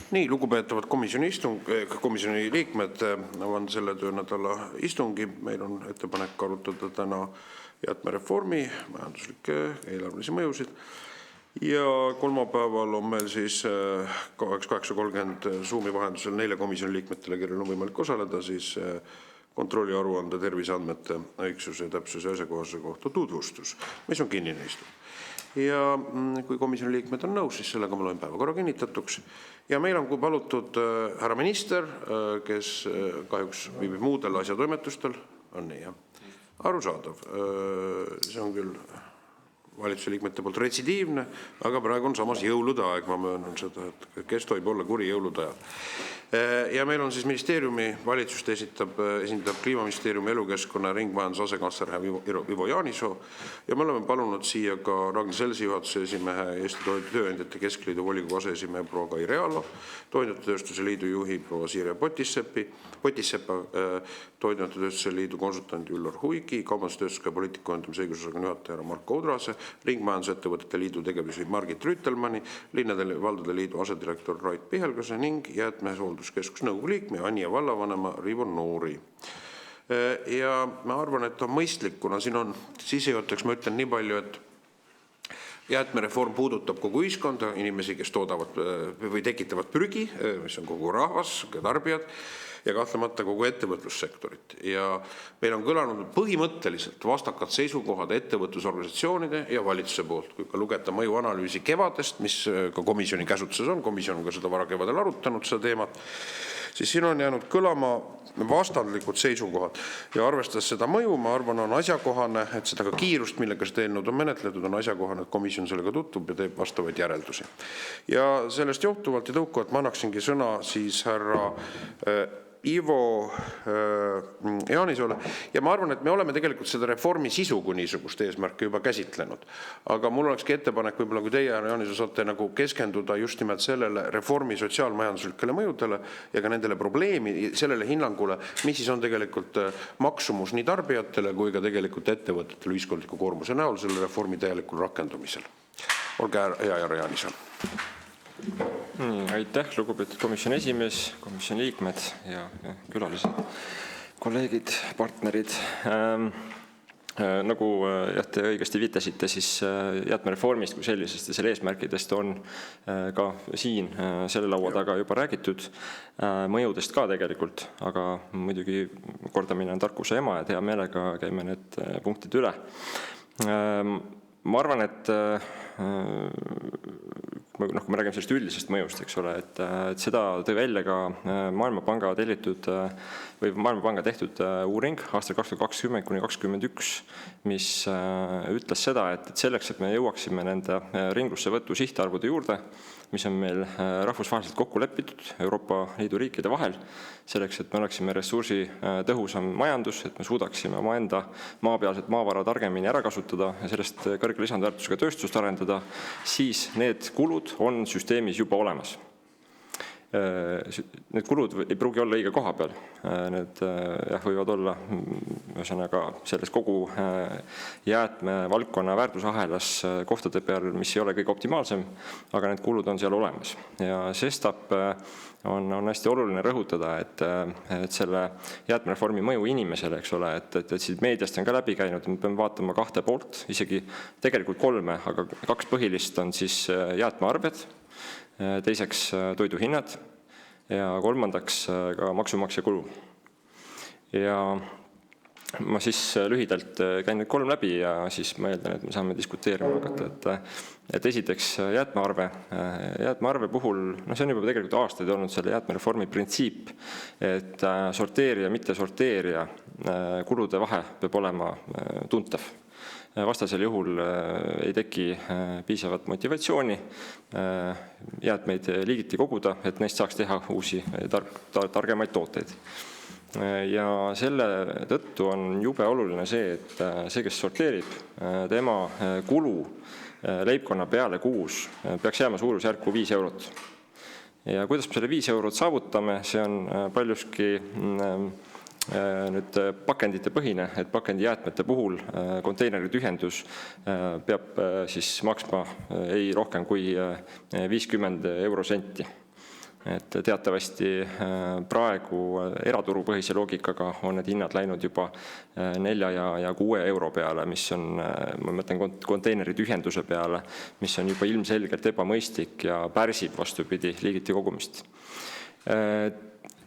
Nii, lugupeetavad komisjoni liikmed, avan selle töönädala istungi. Meil on ettepanek arutada täna jäätmereformi majanduslikke eelarvelisi mõjusid. Ja kolmapäeval on meil siis 8:30 Zoomi vahendusel 4 komisjoni liikmetele, kellel on võimalik osaleda, siis kontrolli aruande terviseandmete õigsuse, täpsuse ja asjakohasuse kohta tutvustus, mis on kinnine istung. Ja kui komisjoni liikmed on nõus, siis sellega ma loen päevakorra kinnitatuks. Ja meil on palutud härra minister, kes kahjuks viibib muudel asjatoimetustel, on nii, jah? Arusaadav. See on küll valitsuse liikmete poolt retsidiivne, aga praegu on samas jõulude aeg, ma möönan seda, et kes tohib olla kuri jõulude ajal. Ja meil on siis ministeeriumi valitsust esindab Kliimaministeeriumi elukeskkonna ringmajanduse asekantsler Ivo Jaanisoo ja me oleme palunud siia ka Ragn Selsi juhatuse esimehe Eesti Tööandjate Keskliidu volikogu aseesimehe proua Kai Realo, Toiduainetööstuse liidu juhi proua Siire Potissepa, Toiduainetööstuse liidu konsultandi Üllar Huigi, kaubandustööstuse poliitika kujundamise õigusosakonna juhataja Marko Udrase, ringmajandusettevõtete liidu tegevjuhi Margit Rüütelmanni, linnade ja valdade liidu asedirektor Rait Pihelgase ning jäätmehoolduskeskus nõukogu liikme Anija vallavanema Riivo Noori. Ja ma arvan, et on mõistlik, kuna siin on sissejuhatuseks, ma ütlen nii palju, et jäätmereform puudutab kogu ühiskonda, inimesi, kes toodavad või tekitavad prügi, mis on kogu rahvas, tarbijad, ja kahtlemata kogu ettevõtlussektorit. Ja meil on kõlanud põhimõtteliselt vastakad seisukohad ettevõtlusorganisatsioonide ja valitsuse poolt, kui ka lugeda mõjuanalüüsi kevadest, mis ka komisjoni käsutuses on, komisjon on ka seda varakevadel arutanud seda teemat, siis siin on jäänud kõlama vastandlikud seisukohad ja arvestades seda mõju, ma arvan, on asjakohane, et seda ka kiirust, millega seda eelnõud on menetletud, on asjakohane, et komisjon sellega tutvub ja teeb vastavaid järeldusi. Ja sellest johtuvalt ja tõukuvalt ma annaksingi sõna siis härra Ivo Jaanisoole. Ja ma arvan, et me oleme tegelikult seda reformi sisu kui niisugust eesmärki juba käsitlenud. Aga mul olekski ettepanek, võib-olla kui teie, härra Jaaniso, saate nagu keskenduda just nimelt sellele reformi sotsiaalmajanduslikele mõjudele ja ka nendele probleemi, sellele hinnangule, mis siis on tegelikult maksumus nii tarbijatele kui ka tegelikult ettevõtetele ühiskondliku koormuse näol selle reformi täielikul rakendumisel. Olge hea, härra Jaaniso. Aitäh, lugupeetud komisjoni esimees, komisjoni liikmed ja külalised, kolleegid, partnerid. Nagu te õigesti viitasite, siis jäätmereformist kui sellisest ja selle eesmärkidest on ka siin selle laua taga juba räägitud, mõjudest ka tegelikult, aga muidugi kordamine on tarkuse ema, et hea meelega käime need punktid üle. Ma arvan, et kui me räägime sellest üldisest mõjust, eks ole, et seda tõi välja ka Maailmapanga tellitud või Maailmapanga tehtud uuring aastal 2020–2021, mis ütles seda, et selleks, et me jõuaksime nende ringlusse võtu sihtarvude juurde, mis on meil rahvusvaheliselt kokku lepitud Euroopa Liidu riikide vahel, selleks, et me oleksime ressursi tõhusam majandus, et me suudaksime omaenda maapealset maavara targemini ära kasutada ja sellest kõrge lisandväärtusega tööstust arendada, siis need kulud on süsteemis juba olemas. Need kulud ei pruugi olla õige koha peal. Need võivad olla ühesõnaga selles kogu jäätme valdkonna väärtusahelas kohtade peal, mis ei ole kõige optimaalsem, aga need kulud on seal olemas. Ja sestap on hästi oluline rõhutada, et selle jäätmereformi mõju inimesele, eks ole, et siit meediast on ka läbi käinud, me peame vaatama 2 poolt, isegi tegelikult 3, aga 2 põhilist on siis jäätmearved, teiseks toiduhinnad ja kolmandaks ka maksumaksja kulu. Ja ma siis lühidalt käin need 3 läbi ja siis ma eeldan, et me saame diskuteerima hakata. Et esiteks jäätmearve puhul, see on juba tegelikult aastaid olnud selle jäätmereformi printsiip, et sorteerija, mitte sorteerija kulude vahe peab olema tuntav. Vastasel juhul ei teki piisavat motivatsiooni jäätmeid liigiti koguda, et neist saaks teha uusi targemaid tooteid. Ja selle tõttu on jube oluline see, et see, kes sorteerib, tema kulu leibkonna peale kuus peaks jääma suurusjärku 5 eurot. Ja kuidas me selle 5 eurot saavutame, see on paljuski nüüd pakendite põhine, et pakendijäätmete puhul konteinerite ühendus peab siis maksma ei rohkem kui 50 eurosenti. Et teatavasti praegu eraturupõhise loogikaga on need hinnad läinud juba 4 ja 6 euro peale, mis on, ma mõtlen konteineri tühjenduse peale, mis on juba ilmselgelt ebamõistlik ja pärsib vastupidi liigiti kogumist.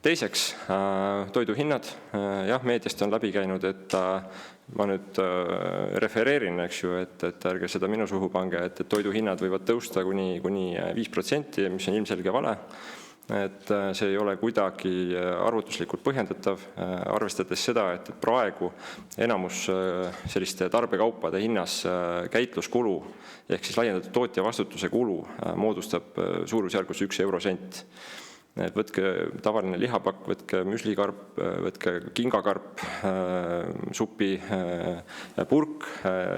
Teiseks, toiduhinnad. Jah, meediast on läbi käinud, et ma nüüd refereerin, eks ju, et ärge seda minu suhu pange, et toiduhinnad võivad tõusta kuni 5%, mis on ilmselge vale. Et see ei ole kuidagi arvutuslikult põhjendatav, arvestades seda, et praegu enamus selliste tarbekaupade hinnas käitluskulu ehk siis laiendatud tootja vastutuse kulu moodustab suurusjärgus 1 eurosent. Võtke tavaline lihapakk, võtke müslikarp, võtke kingakarp, supi purk.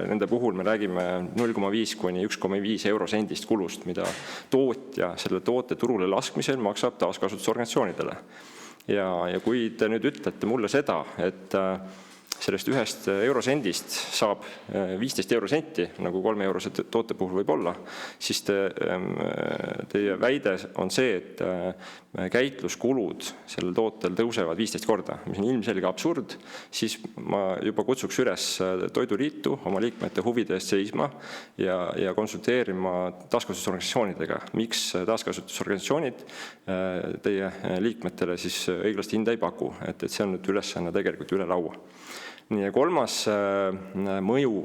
Nende puhul me räägime 0,5 kuni 1,5 eurosendist kulust, mida tootja selle toote turule laskmisel maksab taaskasutusorganisatsioonidele. Ja kui te nüüd ütlete mulle seda, et sellest 1 eurosendist saab 15 eurosenti, nagu 3 eurose toote puhul võib olla, siis teie väide on see, et käitluskulud sellel tootel tõusevad 15 korda, mis on ilmselge absurd, siis ma juba kutsuks üles Toiduliitu oma liikmete huvide eest seisma ja konsulteerima taaskasutusorganisatsioonidega. Miks taaskasutusorganisatsioonid teie liikmetele siis õiglast hinda ei paku, et see on nüüd ülesanne tegelikult üle laua. Ja kolmas mõju,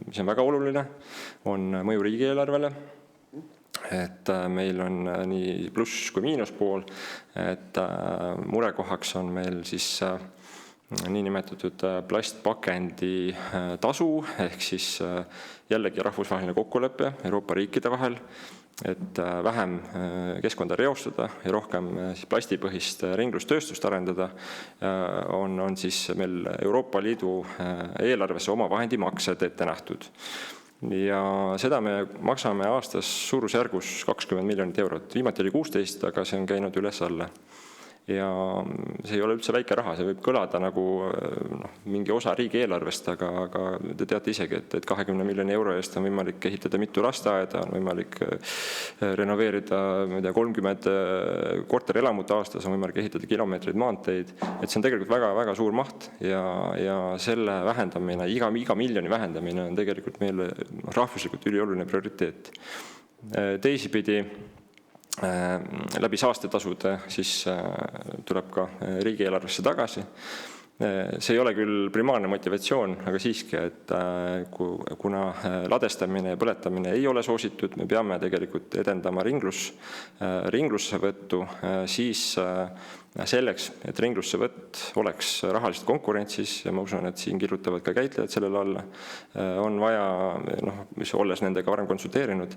mis on väga oluline, on mõju riigieelarvele. Et meil on nii pluss kui miinuspool, et murekohaks on meil siis niinimetatud plastpakendi tasu, ehk siis jällegi rahvusvaheline kokkulepe Euroopa riikide vahel, et vähem keskkonda reostada ja rohkem plastipõhist ringlustööstust arendada, on siis meil Euroopa Liidu eelarvesse omavahendimaksed ette nähtud. Ja seda me maksame aastas suurusjärgus 20 miljonit eurot. Viimati oli 16, aga see on käinud üles alla. Ja see ei ole üldse väike raha, see võib kõlada nagu mingi osa riigieelarvest, aga te teate isegi, et 20 miljoni euro eest on võimalik ehitada mitu lasteaeda, on võimalik renoveerida 30 korterelamut aastas, on võimalik ehitada kilomeetreid maanteid, et see on tegelikult väga suur maht ja selle vähendamine, iga miljoni vähendamine on tegelikult meile rahvuslikult ülioluline prioriteet. Teisipidi läbi saastetasude siis tuleb ka riigieelarvesse tagasi. See ei ole küll primaarne motivatsioon, aga siiski, et kuna ladestamine ja põletamine ei ole soositud, me peame tegelikult edendama ringlussevõttu, siis selleks, et ringlussevõtt oleks rahaliselt konkurentsis, ja ma usun, et siin kirjutavad ka käitlejad sellele alla, on vaja, mis olles nendega varem konsulteerinud,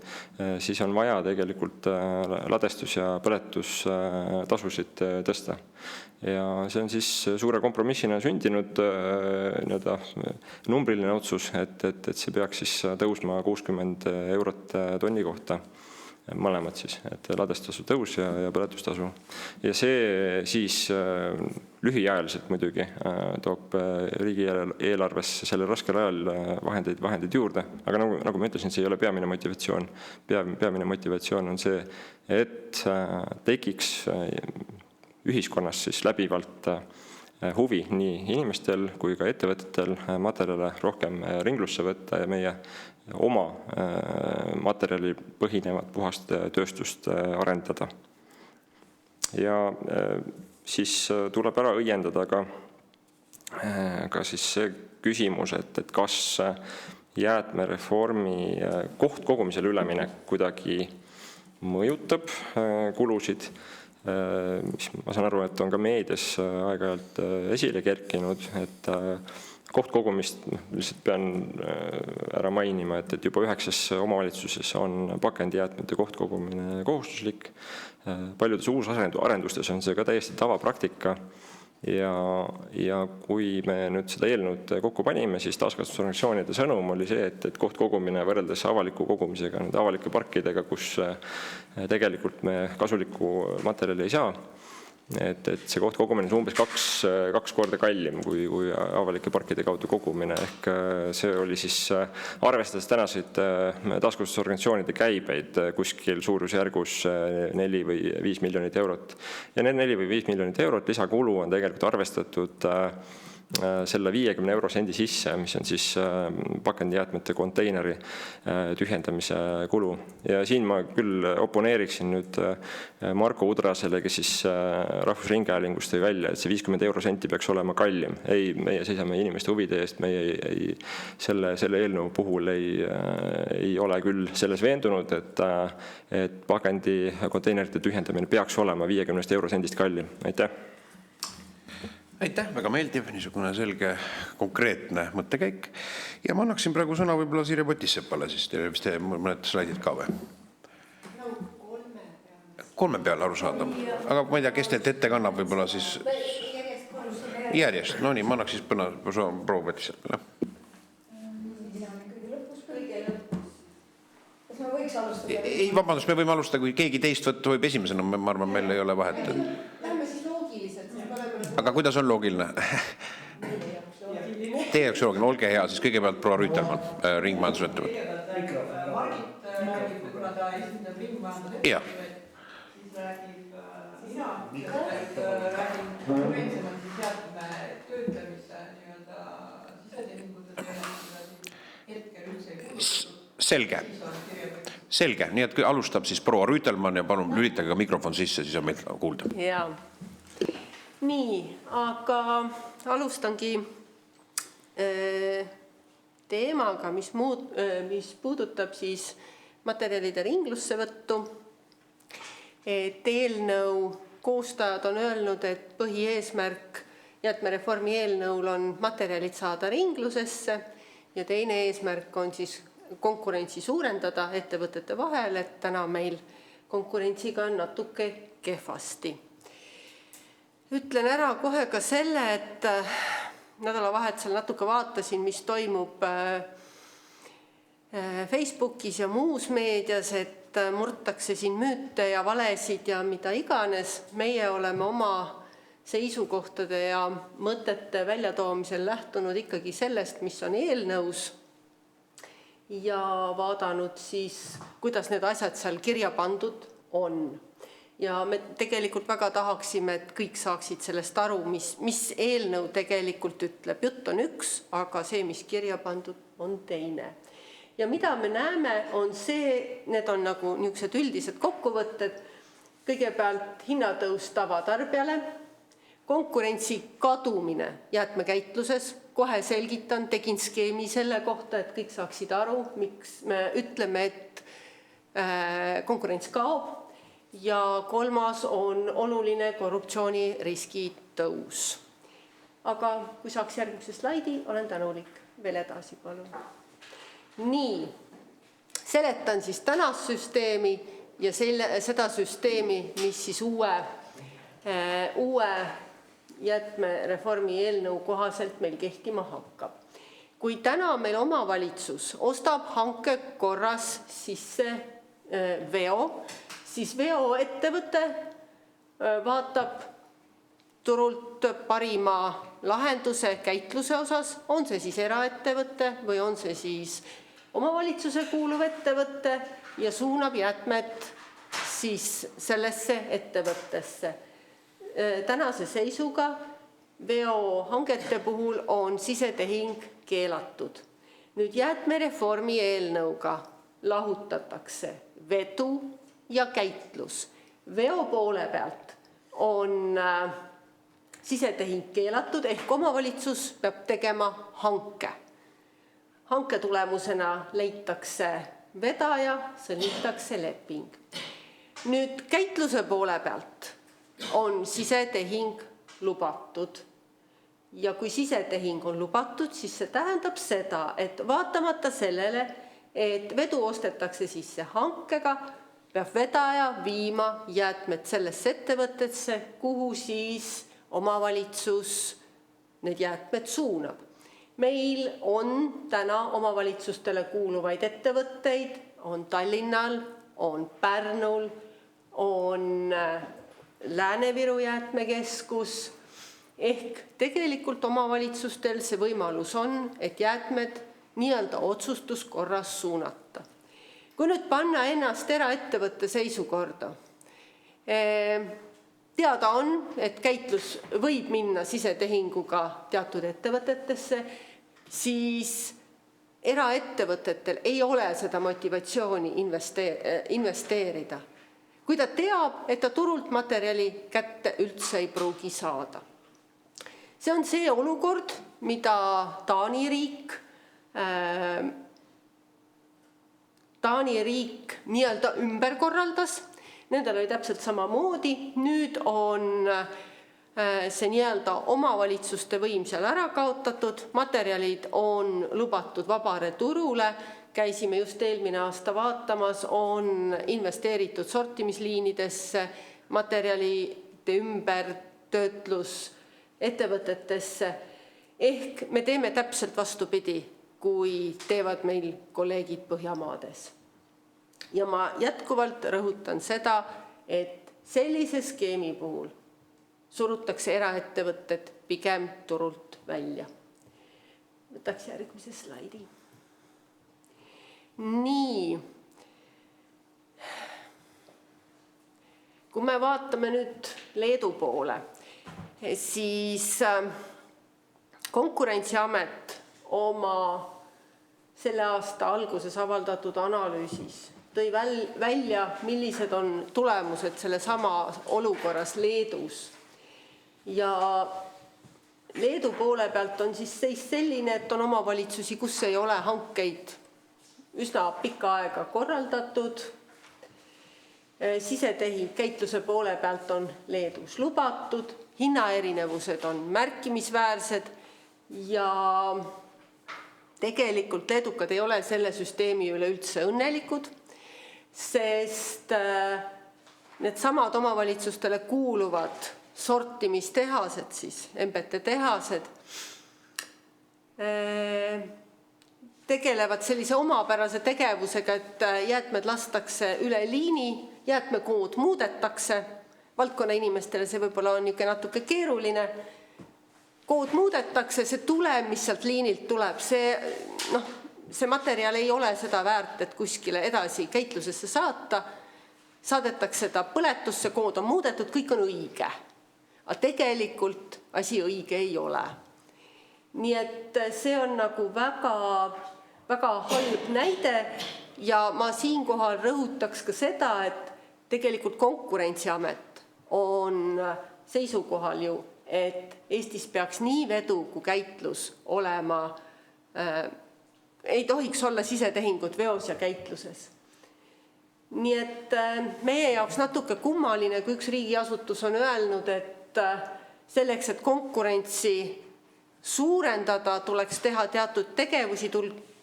siis on vaja tegelikult ladestus- ja põletustasusid tõsta. Ja see on siis suure kompromissina sündinud numbriline otsus, et see peaks siis tõusma 60 eurot tonni kohta, mõlemad siis, et ladestasu tõus ja põletustasu. Ja see siis lühiajaliselt muidugi toob riigieelarvesse selle raskel ajal vahendeid juurde. Aga nagu ma ütlesin, see ei ole peamine motivatsioon. Peamine motivatsioon on see, et tekiks ühiskonnas siis läbivalt huvi nii inimestel kui ka ettevõtetel materjale rohkem ringlusse võtta ja meie oma materjali põhinevat puhast tööstust arendada. Ja siis tuleb ära õiendada ka siis see küsimus, et kas jäätmereformi kohtkogumisele üleminek kuidagi mõjutab kulusid. Ma saan aru, et on ka meedias aeg-ajalt esile kerkinud, et kohtkogumist lihtsalt pean ära mainima, et juba 9 omavalitsuses on pakendijäätmete kohtkogumine kohustuslik. Paljudes uusarendustes on see ka täiesti tavapraktika. Ja kui me nüüd seda eelnõud kokku panime, siis taaskasutusorganisatsioonide sõnum oli see, et kohtkogumine võrreldes avaliku kogumisega, nende avalike parkidega, kus tegelikult me kasulikku materjali ei saa, et see koht kogumine on umbes kaks korda kallim kui avalike parkide kaudu kogumine. Ehk see oli siis arvestades tänaseid taaskasutusorganisatsioonide käibeid kuskil suurusjärgus 4 või 5 miljonit eurot. Ja need 4 või 5 miljonit eurot lisakulu on tegelikult arvestatud selle 50 eurosendi sisse, mis on siis pakendijäätmete konteineri tühjendamise kulu. Ja siin ma küll oponeeriksin nüüd Marko Udrasele, kes siis Rahvusringhäälingust tõi välja, et see 50 eurosenti peaks olema kallim. Ei, meie seisame inimeste huvide eest, meie selle eelnõu puhul ei ole küll selles veendunud, et pakendi konteinerite tühjendamine peaks olema 50 eurosendist kallim. Aitäh! Aitäh, väga meeldiv, niisugune selge, konkreetne mõttekäik. Ja ma annaksin praegu sõna võib-olla Sirje Potissepale, siis teile vist mõned slaidid ka või? 3 peale arusaadav. Aga ma ei tea, kes teilt ette kannab võib-olla siis järjest. No nii, ma annaks siis proua Potissepale. Ei, vabandust, me võime alustada, kui keegi teist võtta võib esimesena, ma arvan, meil ei ole vahet. Lähme siis loogiliselt. Aga kuidas on loogiline? Teie jaoks loogiline, olge hea, siis kõigepealt proua Rüütelmann, ringmajandusettevõte. Margit räägib, kuna ta esindab ringmajandusettevõtet, siis räägib konkreetsemalt siis jäätme töötlemise nii-öelda sisetehingute teemal, hetkel üldse ei puudutud. Selge, nii et alustab siis proua Rüütelmann ja palun lülitage ka mikrofon sisse, siis on meil kuulda. Jaa. Nii, aga alustangi teemaga, mis puudutab siis materjalide ringlusse võttu. Et eelnõu koostajad on öelnud, et põhieesmärk jäätmereformi eelnõul on materjalid saada ringlusesse ja teine eesmärk on siis konkurentsi suurendada ettevõtete vahel, et täna meil konkurentsiga on natuke kehvasti. Ütlen ära kohe ka selle, et nädalavahetusel natuke vaatasin, mis toimub Facebookis ja muus meedias, et murtakse siin müüte ja valesid ja mida iganes. Meie oleme oma seisukohtade ja mõtete väljatoomisel lähtunud ikkagi sellest, mis on eelnõus ja vaadanud siis, kuidas need asjad seal kirja pandud on. Ja me tegelikult väga tahaksime, et kõik saaksid sellest aru, mis eelnõu tegelikult ütleb. Jutt on üks, aga see, mis kirja pandud, on teine. Ja mida me näeme, on see, need on nagu niisugused üldised kokkuvõtted. Kõigepealt hinnatõus tavatarbijale, konkurentsi kadumine jäätmekäitluses. Kohe selgitan, tegin skeemi selle kohta, et kõik saaksid aru, miks me ütleme, et konkurents kaob. Ja 3. on oluline korruptsiooniriski tõus. Aga kui saaks järgmise slaidi, olen tänulik. Veel edasi, palun. Nii, seletan siis tänast süsteemi ja seda süsteemi, mis siis uue jäätmereformi eelnõu kohaselt meil kehtima hakkab. Kui täna meil omavalitsus ostab hanke korras sisse veo, siis veoettevõte vaatab turult parima lahenduse käitluse osas, on see siis eraettevõte või on see siis omavalitsuse kuuluv ettevõte ja suunab jäätmed siis sellesse ettevõttesse. Tänase seisuga veohangete puhul on sisetehing keelatud. Nüüd jäätmereformi eelnõuga lahutatakse vedu ja käitlus. Veo poole pealt on sisetehing keelatud ehk omavalitsus peab tegema hanke. Hanke tulemusena leitakse vedaja, sõlmitakse leping. Nüüd käitluse poole pealt on sisetehing lubatud. Ja kui sisetehing on lubatud, siis see tähendab seda, et vaatamata sellele, et vedu ostetakse sisse hankega, peab vedaja viima jäätmed sellesse ettevõttesse, kuhu siis omavalitsus need jäätmed suunab. Meil on täna omavalitsustele kuuluvaid ettevõtteid, on Tallinnal, on Pärnul, on Lääne-Viru jäätmekeskus, ehk tegelikult omavalitsustel see võimalus on, et jäätmed nii-öelda otsustuskorras suunata. Kui nüüd panna ennast eraettevõtte seisukorda, teada on, et käitlus võib minna sisetehinguga teatud ettevõtetesse, siis eraettevõtetel ei ole seda motivatsiooni investeerida. Kui ta teab, et ta turult materjali kätte üldse ei pruugi saada. See on see olukord, mida Taani riik nii-öelda ümber korraldas. Nendel oli täpselt samamoodi. Nüüd on see nii-öelda omavalitsuste võim seal ära kaotatud. Materjalid on lubatud vabare turule. Käisime just eelmine aasta vaatamas, on investeeritud sortimisliinidesse, materjalide ümber töötlus ettevõtetesse. Ehk me teeme täpselt vastupidi, kui teevad meil kolleegid Põhjamaades. Ja ma jätkuvalt rõhutan seda, et sellise skeemi puhul surutakse eraettevõtted pigem turult välja. Võtaks järgmise slaidi. Nii. Kui me vaatame nüüd Leedu poole, siis Konkurentsiamet oma selle aasta alguses avaldatud analüüsis tõi välja, millised on tulemused selle sama olukorras Leedus. Ja Leedu poole pealt on siis seis selline, et on omavalitsusi, kus ei ole hankeid üsna pikka aega korraldatud. Sisetehing käitluse poole pealt on Leedus lubatud, hinnaerinevused on märkimisväärsed ja tegelikult leedukad ei ole selle süsteemi üle üldse õnnelikud, sest need samad omavalitsustele kuuluvad sortimistehased, siis MBT tehased, tegelevad sellise omapärase tegevusega, et jäätmed lastakse üle liini, jäätmekood muudetakse, valdkonna inimestele see võib-olla on natuke keeruline, kood muudetakse, see tulem, mis sealt liinilt tuleb, see materjal ei ole seda väärt, et kuskile edasi käitlusesse saata, saadetakse ta põletusse, kood on muudetud, kõik on õige. Aga tegelikult asi õige ei ole. Nii et see on nagu väga halb näide ja ma siinkohal rõhutaks ka seda, et tegelikult Konkurentsiamet on seisukohal ju, et Eestis peaks nii vedu kui käitlus olema, ei tohiks olla sisetehingud veos ja käitluses. Nii et meie jaoks natuke kummaline, kui üks riigiasutus on öelnud, et selleks, et konkurentsi suurendada, tuleks teha teatud tegevusi,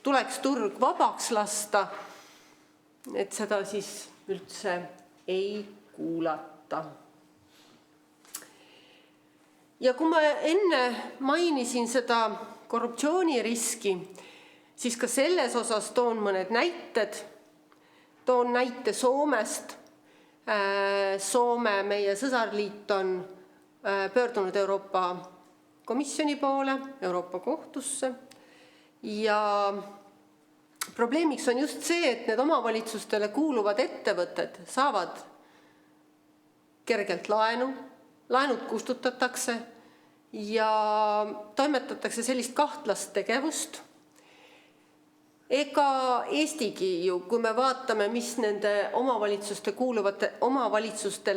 tuleks turg vabaks lasta, et seda siis üldse ei kuulata. Ja kui ma enne mainisin seda korruptsiooniriski, siis ka selles osas toon mõned näited. Toon näite Soomest. Soome, meie sõsarliit on pöördunud Euroopa Komisjoni poole, Euroopa kohtusse ja probleemiks on just see, et need omavalitsustele kuuluvad ettevõtted saavad kergelt laenud kustutatakse ja toimetatakse sellist kahtlast tegevust. Ega Eestigi ju, kui me vaatame, mis nende omavalitsustele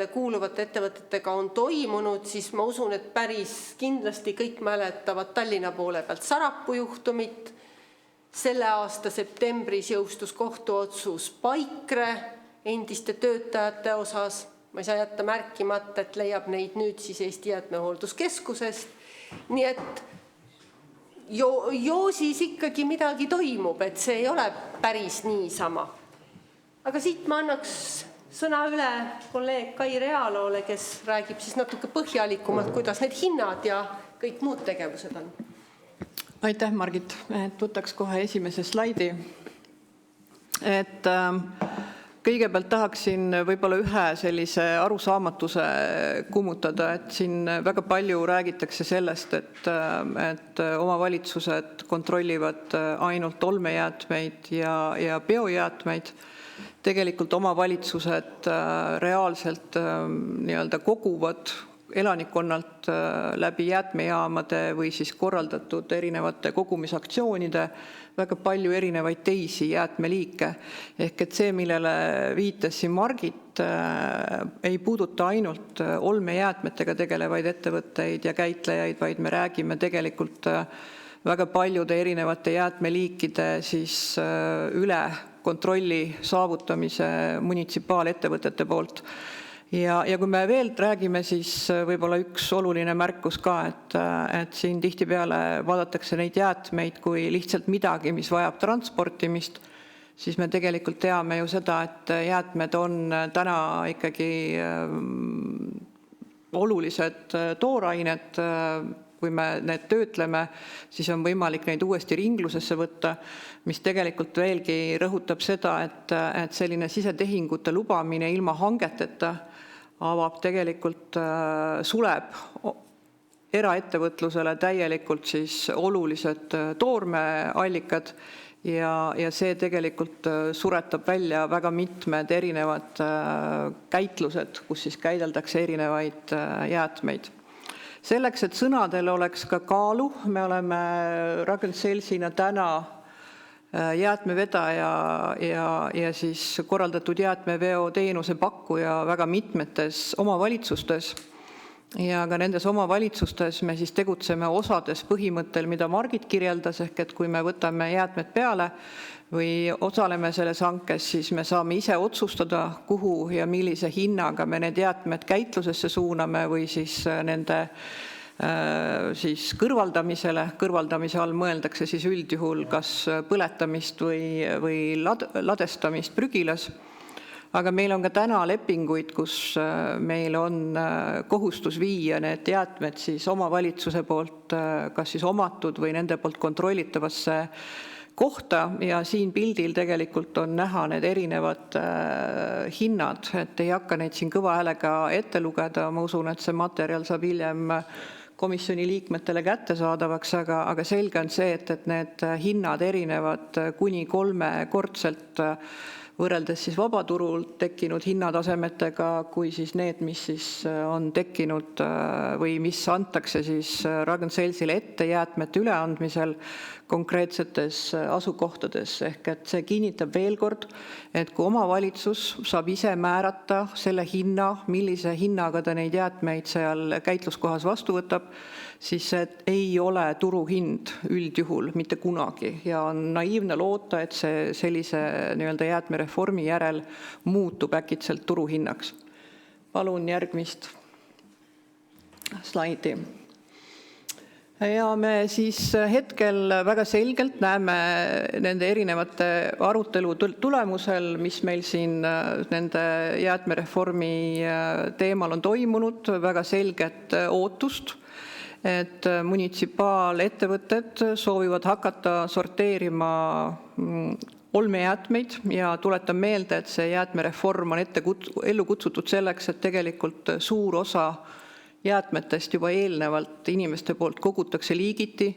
kuuluvate ettevõtetega on toimunud, siis ma usun, et päris kindlasti kõik mäletavad Tallinna poole pealt Sarapuu juhtumit. Selle aasta septembris jõustus kohtuotsus Paikre endiste töötajate osas. Ma ei saa jätta märkimata, et leiab neid nüüd siis Eesti Jäätmehoolduskeskusest. Nii et jo siis ikkagi midagi toimub, et see ei ole päris niisama. Aga siit ma annaks sõna üle kolleeg Kai Realoole, kes räägib siis natuke põhjalikumalt, kuidas need hinnad ja kõik muud tegevused on. Aitäh, Margit. Võtaks kohe esimese slaidi. kõigepealt tahaksin võib-olla ühe sellise arusaamatuse kummutada, et siin väga palju räägitakse sellest, et omavalitsused kontrollivad ainult olmejäätmeid ja biojäätmeid. Tegelikult omavalitsused reaalselt nii-öelda koguvad elanikkonnalt läbi jäätmejaamade või siis korraldatud erinevate kogumisaktsioonide väga palju erinevaid teisi jäätmeliike. Ehk et see, millele viitas siin Margit, ei puuduta ainult olmejäätmetega tegelevaid ettevõtteid ja käitlejaid, vaid me räägime tegelikult väga paljude erinevate jäätmeliikide siis üle kontrolli saavutamise munitsipaalettevõtete poolt. Ja kui me veel räägime, siis võib-olla üks oluline märkus ka, et siin tihtipeale vaadatakse neid jäätmeid kui lihtsalt midagi, mis vajab transportimist, siis me tegelikult teame ju seda, et jäätmed on täna ikkagi olulised toorained. Kui me need töötleme, siis on võimalik neid uuesti ringlusesse võtta, mis tegelikult veelgi rõhutab seda, et selline sisetehingute lubamine ilma hangeteta avab tegelikult, suleb eraettevõtlusele täielikult siis olulised toormeallikad ja see tegelikult suretab välja väga mitmed erinevad käitlused, kus siis käideldakse erinevaid jäätmeid. Selleks, et sõnadel oleks ka kaalu, me oleme Ragn-Sellsina täna jäätmevedaja ja siis korraldatud jäätmeveo teenuse pakkuja väga mitmetes omavalitsustes. Ja ka nendes omavalitsustes me siis tegutseme osades põhimõttel, mida Margit kirjeldas, ehk et kui me võtame jäätmed peale või osaleme selles hankes, siis me saame ise otsustada, kuhu ja millise hinnaga me need jäätmed käitlusesse suuname või siis nende siis kõrvaldamise all mõeldakse siis üldjuhul kas põletamist või ladestamist prügilas. Aga meil on ka täna lepinguid, kus meil on kohustus viia need jäätmed siis omavalitsuse poolt kas siis omatud või nende poolt kontrollitavasse kohta ja siin pildil tegelikult on näha need erinevad hinnad, et ei hakka neid siin kõva häälega ette lugeda, ma usun, et see materjal saab hiljem komisjoni liikmetele kättesaadavaks, aga selge on see, et need hinnad erinevad kuni 3-kordselt võrreldes siis vabaturul tekkinud hinnatasemetega kui siis need, mis siis on tekkinud või mis antakse siis Ragn-Sellsile ette jäätmete üleandmisel konkreetsetes asukohtades. Ehk et see kinnitab veel kord, et kui omavalitsus saab ise määrata selle hinna, millise hinnaga ta neid jäätmeid seal käitluskohas vastu võtab, siis see ei ole turuhind üldjuhul mitte kunagi ja on naiivne loota, et see sellise nii-öelda jäätmereformi järel muutub äkitselt turuhinnaks. Palun järgmist slaidi. Ja me siis hetkel väga selgelt näeme nende erinevate arutelude tulemusel, mis meil siin nende jäätmereformi teemal on toimunud, väga selget ootust, et munitsipaalettevõtted soovivad hakata sorteerima olmejäätmeid ja tuletan meelde, et see jäätmereform on ellu kutsutud selleks, et tegelikult suur osa jäätmetest juba eelnevalt inimeste poolt kogutakse liigiti,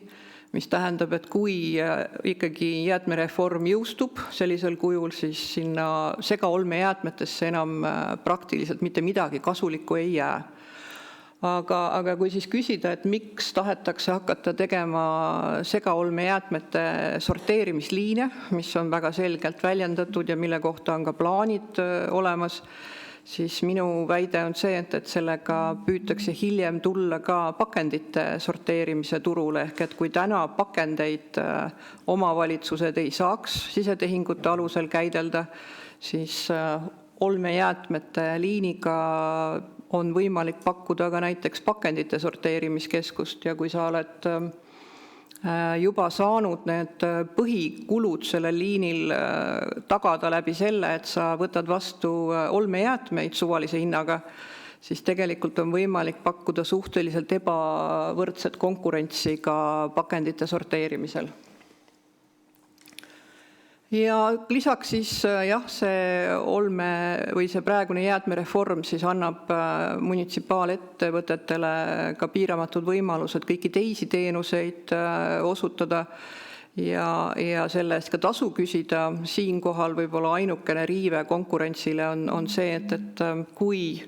mis tähendab, et kui ikkagi jäätmereform jõustub sellisel kujul, siis sinna segaolmejäätmetesse enam praktiliselt mitte midagi kasulikku ei jää. Aga kui siis küsida, et miks tahetakse hakata tegema segaolmejäätmete sorteerimisliine, mis on väga selgelt väljendatud ja mille kohta on ka plaanid olemas, siis minu väide on see, et sellega püütakse hiljem tulla ka pakendite sorteerimise turule, ehk et kui täna pakendeid omavalitsused ei saaks sisetehingute alusel käidelda, siis olmejäätmete liiniga on võimalik pakkuda ka näiteks pakendite sorteerimiskeskust ja kui sa oled juba saanud need põhikulud sellel liinil tagada läbi selle, et sa võtad vastu olmejäätmeid suvalise hinnaga, siis tegelikult on võimalik pakkuda suhteliselt ebavõrdset konkurentsi ka pakendite sorteerimisel. ja lisaks siis jah, see see praegune jäätmereform siis annab munitsipaalettevõtetele ka piiramatud võimalused kõiki teisi teenuseid osutada ja selle eest ka tasu küsida. Siinkohal võib-olla ainukene riive konkurentsile on see, et kui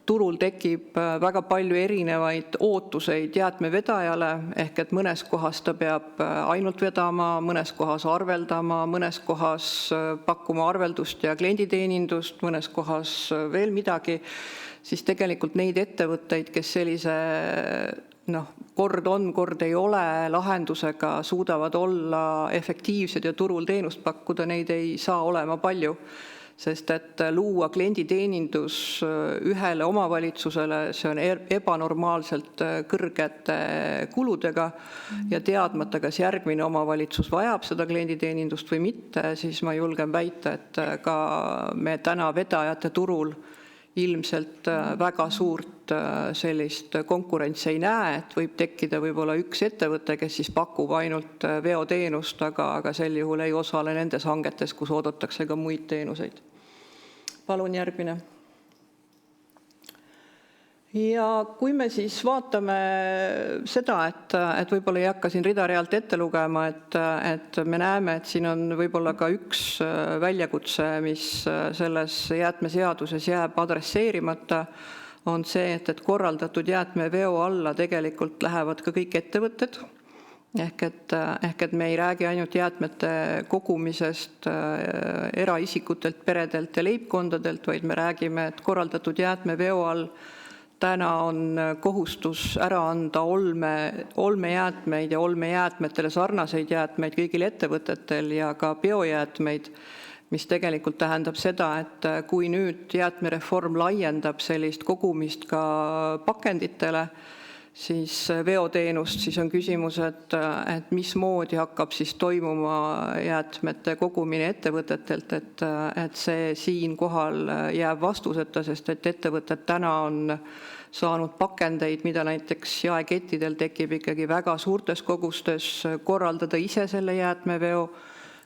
turul tekib väga palju erinevaid ootuseid jäätmevedajale, ehk et mõnes kohas ta peab ainult vedama, mõnes kohas arveldama, mõnes kohas pakkuma arveldust ja klienditeenindust, mõnes kohas veel midagi, siis tegelikult neid ettevõtteid, kes sellise kord on, kord ei ole lahendusega suudavad olla efektiivsed ja turul teenust pakkuda, neid ei saa olema palju. Sest et luua klienditeenindus ühele omavalitsusele, see on ebanormaalselt kõrgete kuludega ja teadmata, kas järgmine omavalitsus vajab seda klienditeenindust või mitte, siis ma julgen väita, et ka me täna vedajate turul ilmselt väga suurt sellist konkurentsi ei näe, et võib tekkida võib-olla üks ettevõte, kes siis pakub ainult veoteenust, aga sel juhul ei osale nendes hangetes, kus oodatakse ka muid teenuseid. Palun järgmine. Ja kui me siis vaatame seda, et võib-olla ei hakka siin rida-realt ette lugema, et me näeme, et siin on võib-olla ka üks väljakutse, mis selles jäätmeseaduses jääb adresseerimata, on see, et korraldatud jäätmeveo alla tegelikult lähevad ka kõik ettevõtted. Ehk et me ei räägi ainult jäätmete kogumisest eraisikutelt, peredelt ja leibkondadelt, vaid me räägime, et korraldatud jäätmeveo all täna on kohustus ära anda olmejäätmeid ja olmejäätmetele sarnaseid jäätmeid kõigil ettevõtetel ja ka biojäätmeid, mis tegelikult tähendab seda, et kui nüüd jäätmereform laiendab sellist kogumist ka pakenditele, siis veoteenust, siis on küsimus, et mismoodi hakkab siis toimuma jäätmete kogumine ettevõtetelt, et see siinkohal jääb vastuseta, sest et ettevõtted täna on saanud pakendeid, mida näiteks jaekettidel tekib ikkagi väga suurtes kogustes, korraldada ise selle jäätmeveo.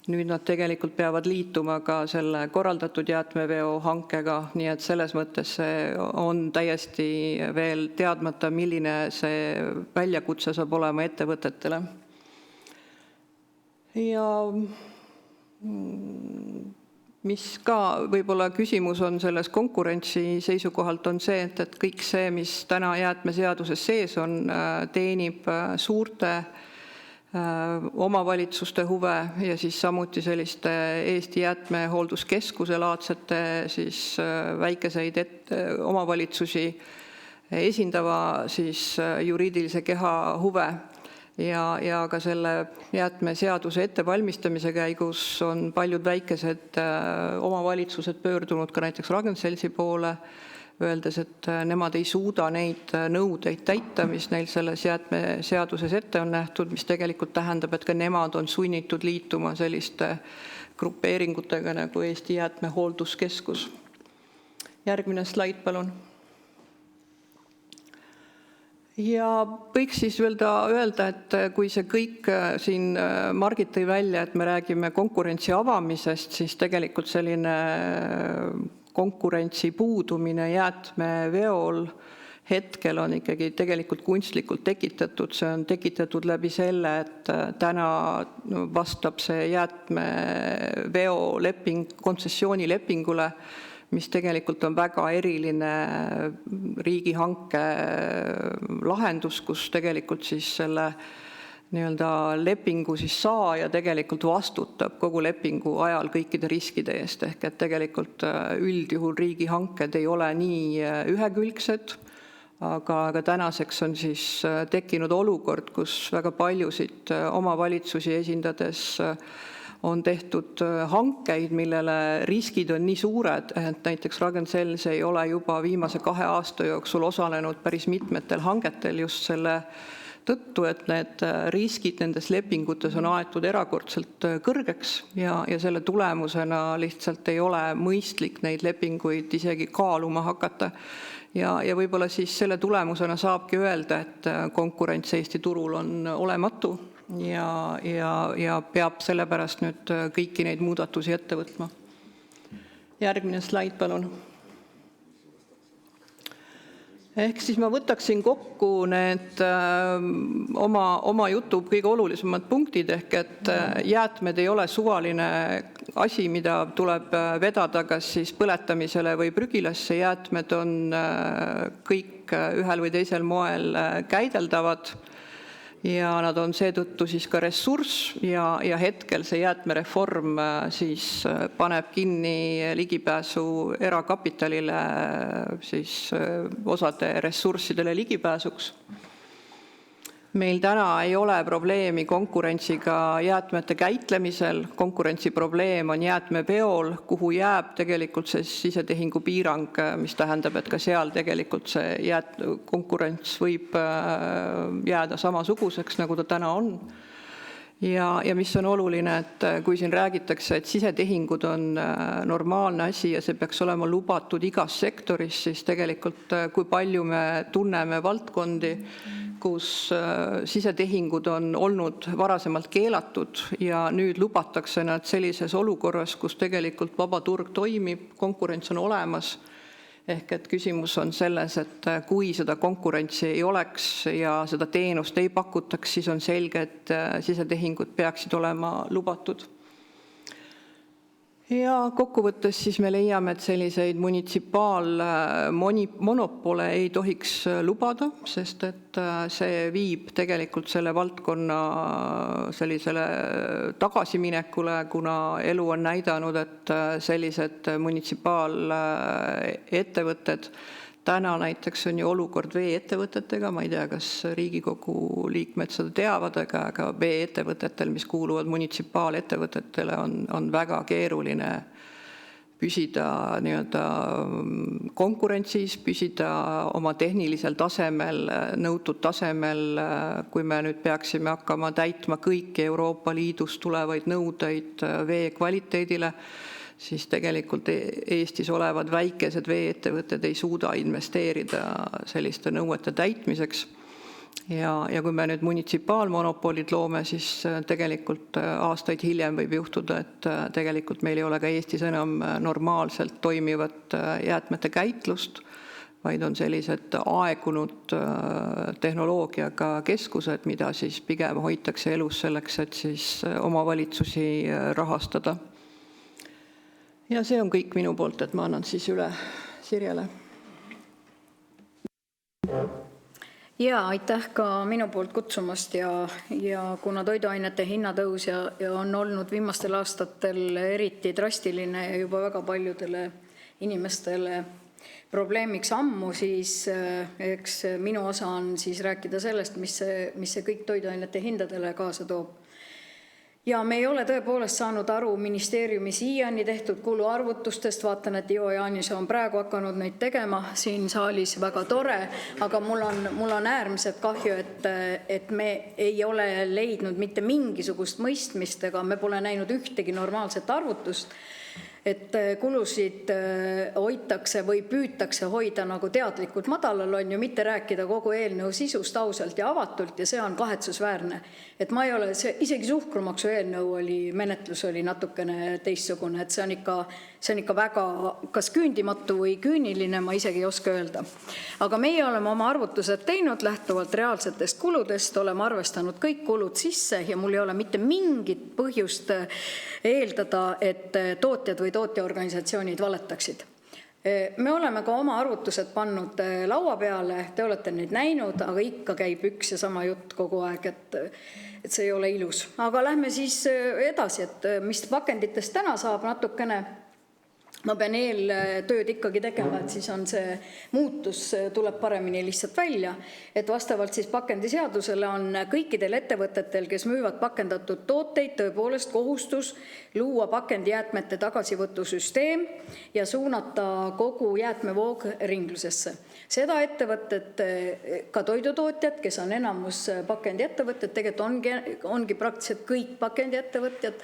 Nüüd nad tegelikult peavad liituma ka selle korraldatud jäätmeveo hankega, nii et selles mõttes see on täiesti veel teadmata, milline see väljakutse saab olema ettevõtetele. Ja mis ka võib-olla küsimus on selles konkurentsi seisukohalt on see, et kõik see, mis täna jäätmeseaduses sees on, teenib suurte omavalitsuste huve ja siis samuti selliste Eesti jäätmehoolduskeskuse laadsete siis väikeseid omavalitsusi esindava siis juriidilise keha huve ja ka selle jäätmeseaduse ettevalmistamise käigus on paljud väikesed omavalitsused pöördunud ka näiteks Ragn-Sellsi poole, öeldes, et nemad ei suuda neid nõudeid täita, mis neil selles jäätmeseaduses ette on nähtud, mis tegelikult tähendab, et ka nemad on sunnitud liituma selliste grupeeringutega nagu Eesti jäätmehoolduskeskus. Järgmine slaid, palun. Ja võiks siis öelda, et kui see kõik siin Margit tõi välja, et me räägime konkurentsi avamisest, siis tegelikult selline konkurentsi puudumine jäätmeveol hetkel on ikkagi tegelikult kunstlikult tekitatud. See on tekitatud läbi selle, et täna vastab see jäätmeveo leping kontsessioonilepingule, mis tegelikult on väga eriline riigihanke lahendus, kus tegelikult siis selle lepingu siis saaja tegelikult vastutab kogu lepingu ajal kõikide riskide eest, ehk et tegelikult üldjuhul riigihanked ei ole nii ühekülgsed, aga tänaseks on siis tekkinud olukord, kus väga paljusid omavalitsusi esindades on tehtud hankeid, millele riskid on nii suured, et näiteks Ragn-Sells ei ole juba viimase 2 aasta jooksul osalenud päris mitmetel hangetel just selle tõttu, et need riskid nendes lepingutes on aetud erakordselt kõrgeks ja selle tulemusena lihtsalt ei ole mõistlik neid lepinguid isegi kaaluma hakata. Ja võib-olla siis selle tulemusena saabki öelda, et konkurents Eesti turul on olematu ja peab sellepärast nüüd kõiki neid muudatusi ette võtma. Järgmine slaid, palun. Ehk siis ma võtaksin kokku need oma jutu kõige olulisemad punktid, ehk et jäätmed ei ole suvaline asi, mida tuleb vedada kas siis põletamisele või prügilasse. Jäätmed on kõik ühel või teisel moel käideldavad ja nad on seetõttu siis ka ressurss ja hetkel see jäätmereform siis paneb kinni ligipääsu erakapitalile siis osade ressurssidele ligipääsuks. Meil täna ei ole probleemi konkurentsiga jäätmete käitlemisel, konkurentsiprobleem on jäätmeveol, kuhu jääb tegelikult see sisetehingu piirang, mis tähendab, et ka seal tegelikult see konkurents võib jääda samasuguseks, nagu ta täna on. Ja mis on oluline, et kui siin räägitakse, et sisetehingud on normaalne asi ja see peaks olema lubatud igas sektoris, siis tegelikult kui palju me tunneme valdkondi, kus sisetehingud on olnud varasemalt keelatud ja nüüd lubatakse nad sellises olukorras, kus tegelikult vaba turg toimib, konkurents on olemas. Ehk et küsimus on selles, et kui seda konkurentsi ei oleks ja seda teenust ei pakutaks, siis on selge, et sisetehingud peaksid olema lubatud. Ja kokkuvõttes siis me leiame, et selliseid munitsipaalmonopole ei tohiks lubada, sest et see viib tegelikult selle valdkonna sellisele tagasiminekule, kuna elu on näidanud, et sellised munitsipaalettevõtted, täna näiteks on ju olukord veeettevõtetega, ma ei tea, kas Riigikogu liikmed seda teavad, aga veeettevõtetel, mis kuuluvad munitsipaalettevõtetele, on väga keeruline püsida nii-öelda konkurentsis, püsida oma tehnilisel tasemel, nõutud tasemel, kui me nüüd peaksime hakkama täitma kõiki Euroopa Liidust tulevaid nõudeid vee kvaliteedile, siis tegelikult Eestis olevad väikesed veeettevõtted ei suuda investeerida selliste nõuete täitmiseks. Ja kui me nüüd munitsipaalmonopolid loome, siis tegelikult aastaid hiljem võib juhtuda, et tegelikult meil ei ole ka Eestis enam normaalselt toimivat jäätmete käitlust, vaid on sellised aegunud tehnoloogiaga keskused, mida siis pigem hoitakse elus selleks, et siis omavalitsusi rahastada. Ja see on kõik minu poolt, et ma annan siis üle Sirjele. Ja aitäh ka minu poolt kutsumast ja kuna toiduainete hinnatõus ja on olnud viimastel aastatel eriti drastiline ja juba väga paljudele inimestele probleemiks ammu, siis eks minu osa on siis rääkida sellest, mis see kõik toiduainete hindadele kaasa toob. Ja me ei ole tõepoolest saanud aru ministeeriumi siiani tehtud kuluarvutustest, vaatan, et Ivo Jaanis on praegu hakanud neid tegema siin saalis, väga tore, aga mul on äärmiselt kahju, et me ei ole leidnud mitte mingisugust mõistmist, ega me pole näinud ühtegi normaalset arvutust, et kulusid hoitakse või püütakse hoida nagu teadlikult madalal, on ju mitte rääkida kogu eelnõu sisust ausalt ja avatult ja see on kahetsusväärne. Et ma ei ole, isegi suhkrumaksu eelnõu menetlus oli natukene teistsugune, et see on ikka väga kas küündimatu või küüniline, ma isegi ei oska öelda. Aga meie oleme oma arvutused teinud lähtuvalt reaalsetest kuludest, oleme arvestanud kõik kulud sisse ja mul ei ole mitte mingit põhjust eeldada, et tootjad või tootjaorganisatsioonid valetaksid. Me oleme ka oma arvutused pannud laua peale, te olete neid näinud, aga ikka käib üks ja sama jutt kogu aeg, et see ei ole ilus. Aga lähme siis edasi, et mis pakenditest täna saab natukene. Ma pean eeltööd ikkagi tegema, et siis on see muutus tuleb paremini lihtsalt välja, et vastavalt siis pakendiseadusele on kõikidel ettevõtetel, kes müüvad pakendatud tooteid, tõepoolest kohustus luua pakendijäätmete tagasivõtusüsteem ja suunata kogu jäätmevoog ringlusesse. Seda ettevõtted, ka toidutootjad, kes on enamus pakendiettevõtted, tegelikult ongi praktiliselt kõik pakendiettevõtjad,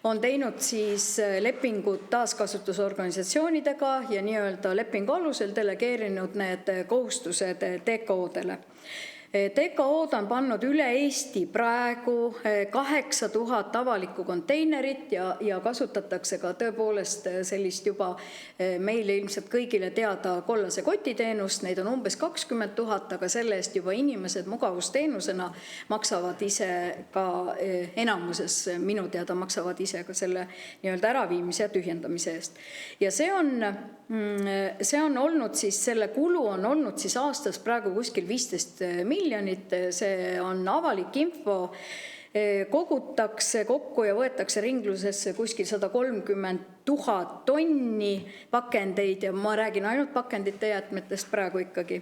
on teinud siis lepingud taaskasutusorganisatsioonidega ja nii-öelda lepingu alusel delegeerinud need kohustused TKO-dele. TKO-d on pannud üle Eesti praegu 8000 avalikku konteinerit ja kasutatakse ka tõepoolest sellist juba meile ilmselt kõigile teada kollase kotiteenust, neid on umbes 20 000, aga selle eest juba inimesed mugavusteenusena maksavad ise ka enamuses, minu teada maksavad ise ka selle nii-öelda äraviimise ja tühjendamise eest. Ja see on olnud siis, selle kulu on olnud siis aastas praegu kuskil 15 miljonit, see on avalik info, kogutakse kokku ja võetakse ringlusesse kuskil 130 000 tonni pakendeid ja ma räägin ainult pakendite jäätmetest praegu ikkagi.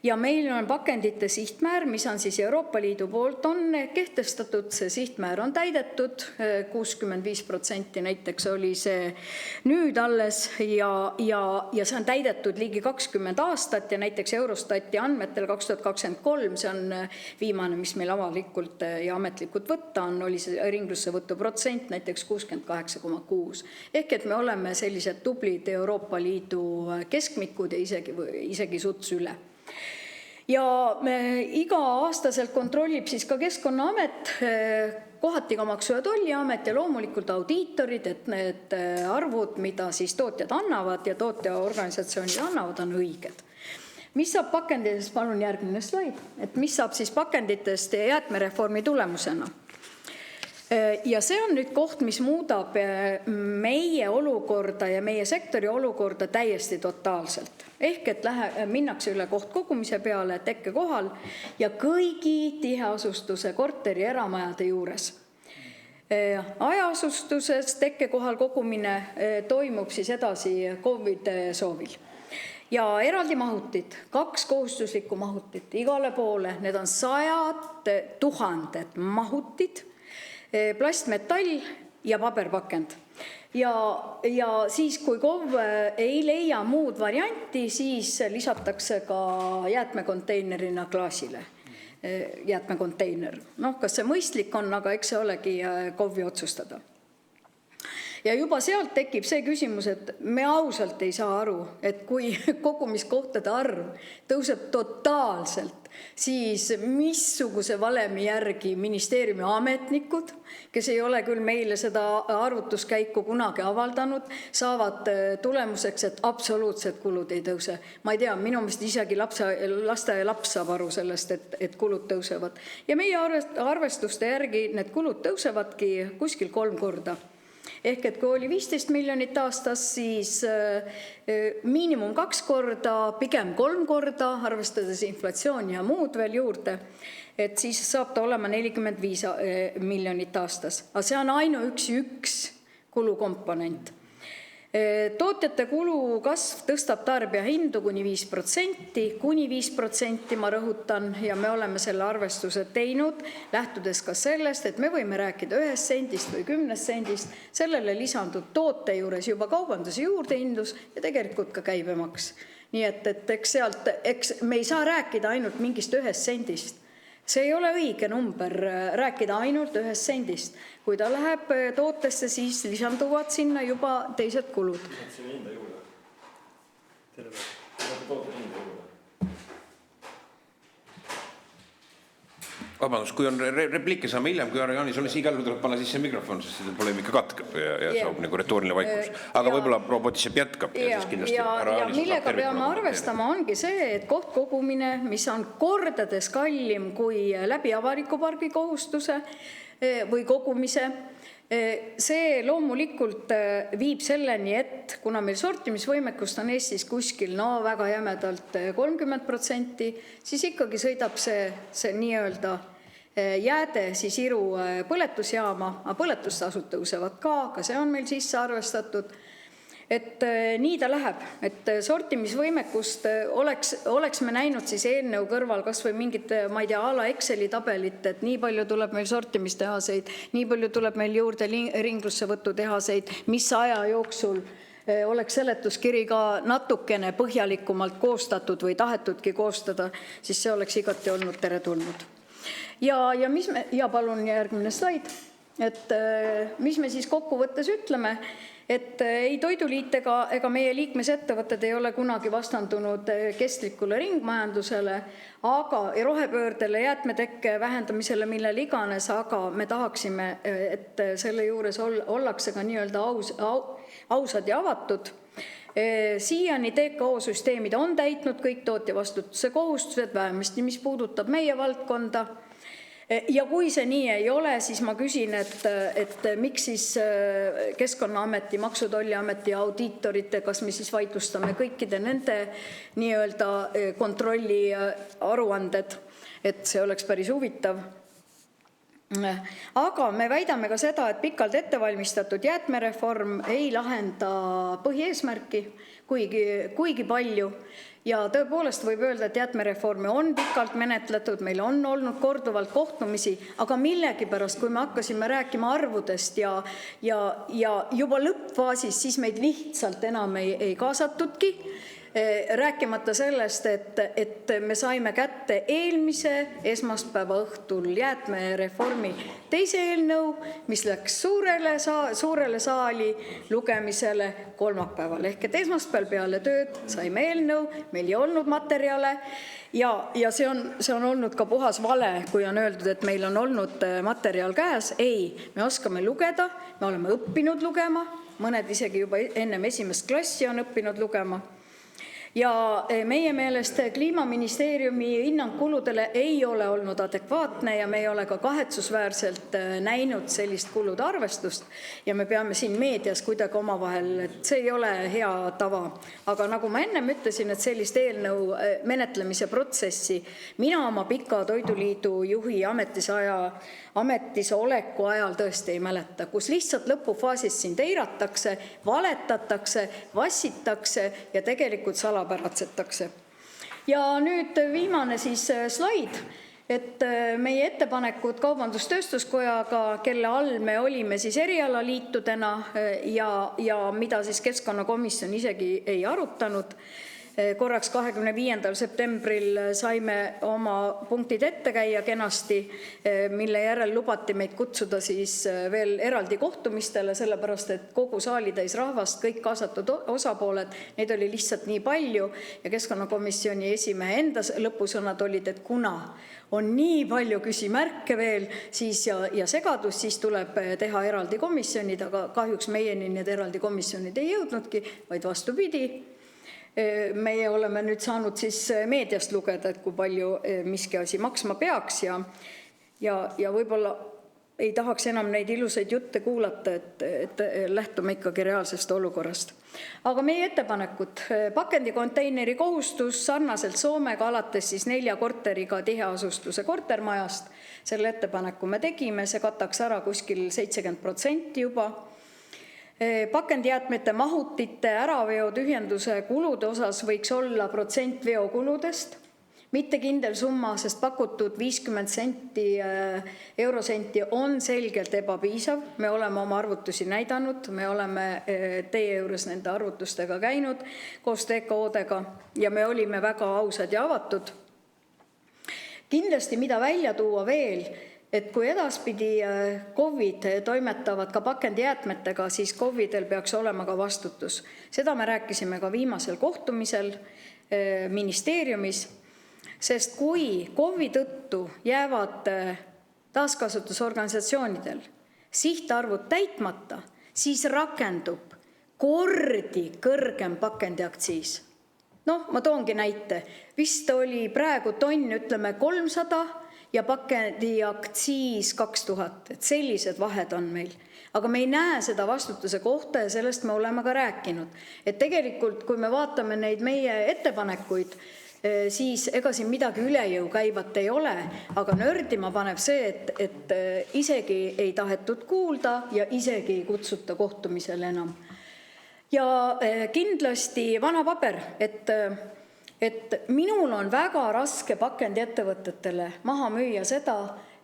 Ja meil on pakendite sihtmäär, mis on siis Euroopa Liidu poolt on kehtestatud, see sihtmäär on täidetud, 65% näiteks oli see nüüd alles ja see on täidetud ligi 20 aastat ja näiteks Eurostati andmetel 2023, see on viimane, mis meil avalikult ja ametlikult võtta on, oli see ringlusse võtu protsent näiteks 68,6. Ehk et me oleme sellised tublid Euroopa Liidu keskmikud ja isegi suts üle. Ja iga-aastaselt kontrollib siis ka Keskkonnaamet, kohati ka Maksu- ja Tolliamet ja loomulikult audiitorid, et need arvud, mida siis tootjad annavad ja tootjaorganisatsioonid annavad, on õiged. Mis saab pakenditest, palun järgmine slaid, et mis saab siis pakenditest jäätmereformi tulemusena? Ja see on nüüd koht, mis muudab meie olukorda ja meie sektori olukorda täiesti totaalselt. Ehk et minnakse üle kohtkogumise peale tekkekohal ja kõigi tiheasustuse korteri eramajade juures. Hajaasustuses tekkekohal kogumine toimub siis edasi COVID soovil. Ja eraldi mahutid, 2 kohustuslikku mahutit igale poole, need on 100 000 mahutid, plastmetall ja paberpakend. Ja siis, kui KOV ei leia muud varianti, siis lisatakse ka jäätmekonteinerina klaasile. Jäätmekonteiner. Kas see mõistlik on, aga eks see olegi KOV-i otsustada. Ja juba sealt tekib see küsimus, et me ausalt ei saa aru, et kui kogumiskohtade arv tõuseb totaalselt, siis missuguse valemi järgi ministeeriumi ametnikud, kes ei ole küll meile seda arvutuskäiku kunagi avaldanud, saavad tulemuseks, et absoluutselt kulud ei tõuse. Ma ei tea, minu meelest isegi lasteaialaps saab aru sellest, et kulud tõusevad. Ja meie arvestuste järgi need kulud tõusevadki kuskil 3 korda. Ehk et kui oli 15 miljonit aastas, siis miinimum 2 korda, pigem 3 korda, arvestades inflatsiooni ja muud veel juurde, et siis saab ta olema 45 miljonit aastas. Aga see on ainuüksi üks kulukomponent. Tootjate kulu kasv tõstab tarbija hindu kuni 5%, ma rõhutan, ja me oleme selle arvestuse teinud, lähtudes ka sellest, et me võime rääkida 1 sendist või 10 sendist, sellele lisandub toote juures juba kaubanduse juurdehindlus ja tegelikult ka käibemaks. Nii et eks me ei saa rääkida ainult mingist 1 sendist. See ei ole õige number rääkida ainult 1 sendist. Kui ta läheb tootesse, siis lisanduvad sinna juba teised kulud. Vabandust, kui on repliike saame hiljem, kui Jaanis oli igal juhul tuleb panna sisse mikrofon, sest see poleemika katkeb ja saab nagu retooriline vaikus. Aga võib-olla proua Potissepp jätkab. Ja millega peame arvestama ongi see, et kohtkogumine, mis on kordades kallim kui läbi avaliku pargi kohustuse või kogumise, see loomulikult viib selleni, et kuna meil sortimisvõimekust on Eestis kuskil väga jämedalt 30%, siis ikkagi sõidab see nii-öelda jääde siis Iru põletusjaama, aga põletustasud tõusevad ka see on meil sisse arvestatud. Et nii ta läheb, et sortimisvõimekust oleks me näinud siis eelnõu kõrval kas või mingit, ma ei tea, ala Exceli tabelit, et nii palju tuleb meil sortimistehaseid, nii palju tuleb meil juurde ringlusse võtutehaseid, mis aja jooksul oleks seletuskiri ka natukene põhjalikumalt koostatud või tahetudki koostada, siis see oleks igati olnud teretulnud. Ja palun järgmine slaid, et mis me siis kokkuvõttes ütleme, et ei Toiduliit ega meie liikmesettevõtted ei ole kunagi vastandunud kestlikule ringmajandusele, aga rohepöördele, jäätmetekke vähendamisele, millele iganes, aga me tahaksime, et selle juures ollakse ka nii-öelda ausad ja avatud. Siiani TKO süsteemid on täitnud kõik tootja vastutuse kohustused, vähemasti mis puudutab meie valdkonda. Ja kui see nii ei ole, siis ma küsin, et miks siis Keskkonnaameti, Maksu- ja Tolliameti audiitorite, kas me siis vaidlustame kõikide nende nii-öelda kontrolli aruanded, et see oleks päris huvitav. Aga me väidame ka seda, et pikalt ettevalmistatud jäätmereform ei lahenda põhieesmärki kuigi palju. Ja tõepoolest võib öelda, et jäätmereformi on pikalt menetletud, meil on olnud korduvalt kohtumisi, aga millegipärast, kui me hakkasime rääkima arvudest ja juba lõppfaasis, siis meid lihtsalt enam ei kaasatudki. Rääkimata sellest, et me saime kätte eelmise esmaspäeva õhtul jäätmereformi teise eelnõu, mis läks suurele saali lugemisele kolmapäeval. Ehk et esmaspäeval peale tööd saime eelnõu, meil ei olnud materjale ja see on olnud ka puhas vale, kui on öeldud, et meil on olnud materjal käes. Ei, me oskame lugeda, me oleme õppinud lugema, mõned isegi juba ennem esimest klassi on õppinud lugema. Ja meie meelest Kliimaministeeriumi hinnang kuludele ei ole olnud adekvaatne ja me ei ole ka kahetsusväärselt näinud sellist kulude arvestust ja me peame siin meedias kuidagi omavahel, et see ei ole hea tava. Aga nagu ma ennem ütlesin, et sellist eelnõu menetlemise protsessi mina oma pika Toiduliidu juhi ametis oleku ajal tõesti ei mäleta, kus lihtsalt lõpufaasis sind eiratakse, valetatakse, vassitakse ja tegelikult salapäratsetakse. Ja nüüd viimane siis slaid, et meie ettepanekud Kaubandus-Tööstuskojaga, kelle all me olime siis erialaliitudena ja mida siis Keskkonnakomisjon isegi ei arutanud. Korraks 25. septembril saime oma punktid ette käia kenasti, mille järel lubati meid kutsuda siis veel eraldi kohtumistele, sellepärast et kogu saalitäis rahvast, kõik kaasatud osapooled, neid oli lihtsalt nii palju ja Keskkonnakomisjoni esimehe enda lõpusõnad olid, et kuna on nii palju küsimärke veel siis ja segadus, siis tuleb teha eraldi komisjonid, aga kahjuks meieni need eraldi komisjonid ei jõudnudki, vaid vastupidi. Meie oleme nüüd saanud siis meediast lugeda, et kui palju miski asi maksma peaks ja võib-olla ei tahaks enam neid ilusaid jutte kuulata, et lähtume ikkagi reaalsest olukorrast. Aga meie ettepanekud, pakendikontaineri kohustus sarnaselt Soomega alates siis 4 korteriga tiheasustuse kortermajast. Selle ettepaneku me tegime, see kataks ära kuskil 70% juba. Pakendijäätmete mahutite äraveo tühjenduse kulude osas võiks olla % veokuludest, mitte kindel summa, sest pakutud 50 senti, eurosenti on selgelt ebapiisav. Me oleme oma arvutusi näidanud, me oleme teie juures nende arvutustega käinud koos TKO-dega ja me olime väga ausad ja avatud. Kindlasti, mida välja tuua veel, et kui edaspidi KOV-id toimetavad ka pakendijäätmetega, siis KOV-idel peaks olema ka vastutus. Seda me rääkisime ka viimasel kohtumisel ministeeriumis, sest kui KOV-i tõttu jäävad taaskasutusorganisatsioonidel sihtarvud täitmata, siis rakendub kordi kõrgem pakendiaktsiis. Ma toongi näite. Vist oli praegu tonn, ütleme 300 ja pakendiaktsiis 2000, et sellised vahed on meil. Aga me ei näe seda vastutuse kohta ja sellest me oleme ka rääkinud. Et tegelikult, kui me vaatame neid meie ettepanekuid, siis ega siin midagi üle jõu käivat ei ole, aga nördima paneb see, et isegi ei tahetud kuulda ja isegi ei kutsuta kohtumisel enam. Ja kindlasti vana paber, et minul on väga raske pakendiettevõtetele maha müüa seda,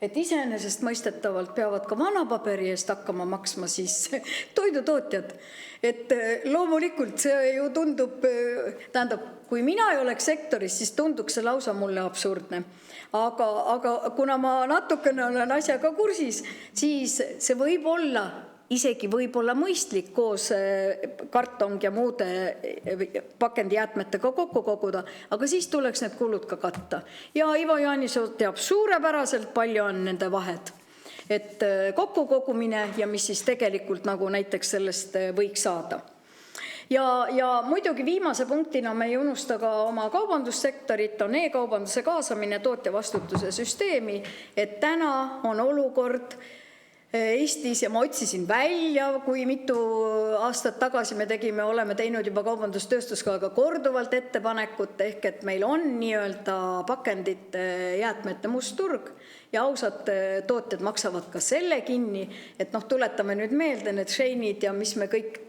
et iseenesest mõistetavalt peavad ka vanapaberi eest hakkama maksma siis toidutootjad. Et loomulikult see ju tundub, tähendab, kui mina ei oleks sektoris, siis tunduks see lausa mulle absurdne. Aga kuna ma natukene olen asjaga kursis, siis see võib olla isegi võib-olla mõistlik koos kartong ja muude pakendijäätmetega kokku koguda, aga siis tuleks need kulud ka katta. Ja Ivo Jaanisoo teab suurepäraselt, palju on nende vahed. Et kokkukogumine ja mis siis tegelikult nagu näiteks sellest võiks saada. Ja muidugi viimase punktina me ei unusta ka oma kaubandussektorit, on e-kaubanduse kaasamine tootja vastutuse süsteemi, et täna on olukord Eestis ja ma otsisin välja, kui mitu aastat tagasi oleme teinud juba kaubandustööstuskaga korduvalt ettepanekut, ehk et meil on nii-öelda pakendite jäätmete must turg ja ausad tootjad maksavad ka selle kinni, et tuletame nüüd meelde need šeinid ja mis me kõik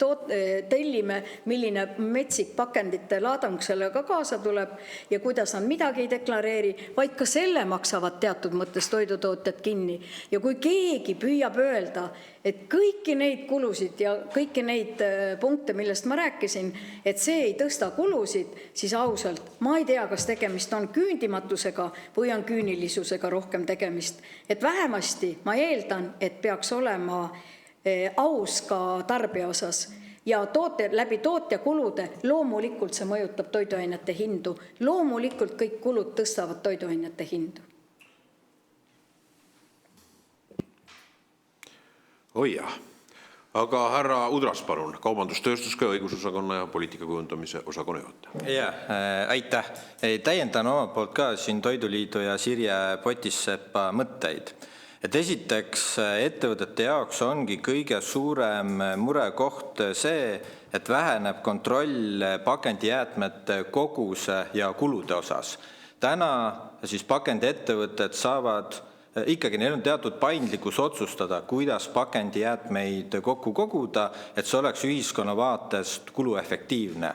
tellime, milline metsik pakendite laadang sellega kaasa tuleb ja kuidas nad midagi ei deklareeri, vaid ka selle maksavad teatud mõttes toidutootjad kinni. Ja kui keegi püüab öelda, et kõiki neid kulusid ja kõiki neid punkte, millest ma rääkisin, et see ei tõsta kulusid, siis ausalt, ma ei tea, kas tegemist on küündimatusega või on küünilisusega rohkem tegemist. Et vähemasti ma eeldan, et peaks olema aus ka tarbija osas. Ja läbi tootja kulude loomulikult see mõjutab toiduainete hindu. Loomulikult kõik kulud tõstavad toiduainete hindu. Oi jah. Aga härra Udras, palun, kaubandustööstuske õigusosakonna ja poliitika kujundamise osakonna juhataja. Aitäh. Täiendan omalt poolt ka siin Toiduliidu ja Sirje Potissepa mõtteid. Et esiteks ettevõtete jaoks ongi kõige suurem murekoht see, et väheneb kontroll pakendijäätmete koguse ja kulude osas. Täna siis pakendiettevõtted saavad ikkagi neil on teatud paindlikkus otsustada, kuidas pakendijäätmeid kokku koguda, et see oleks ühiskonna vaatest kuluefektiivne.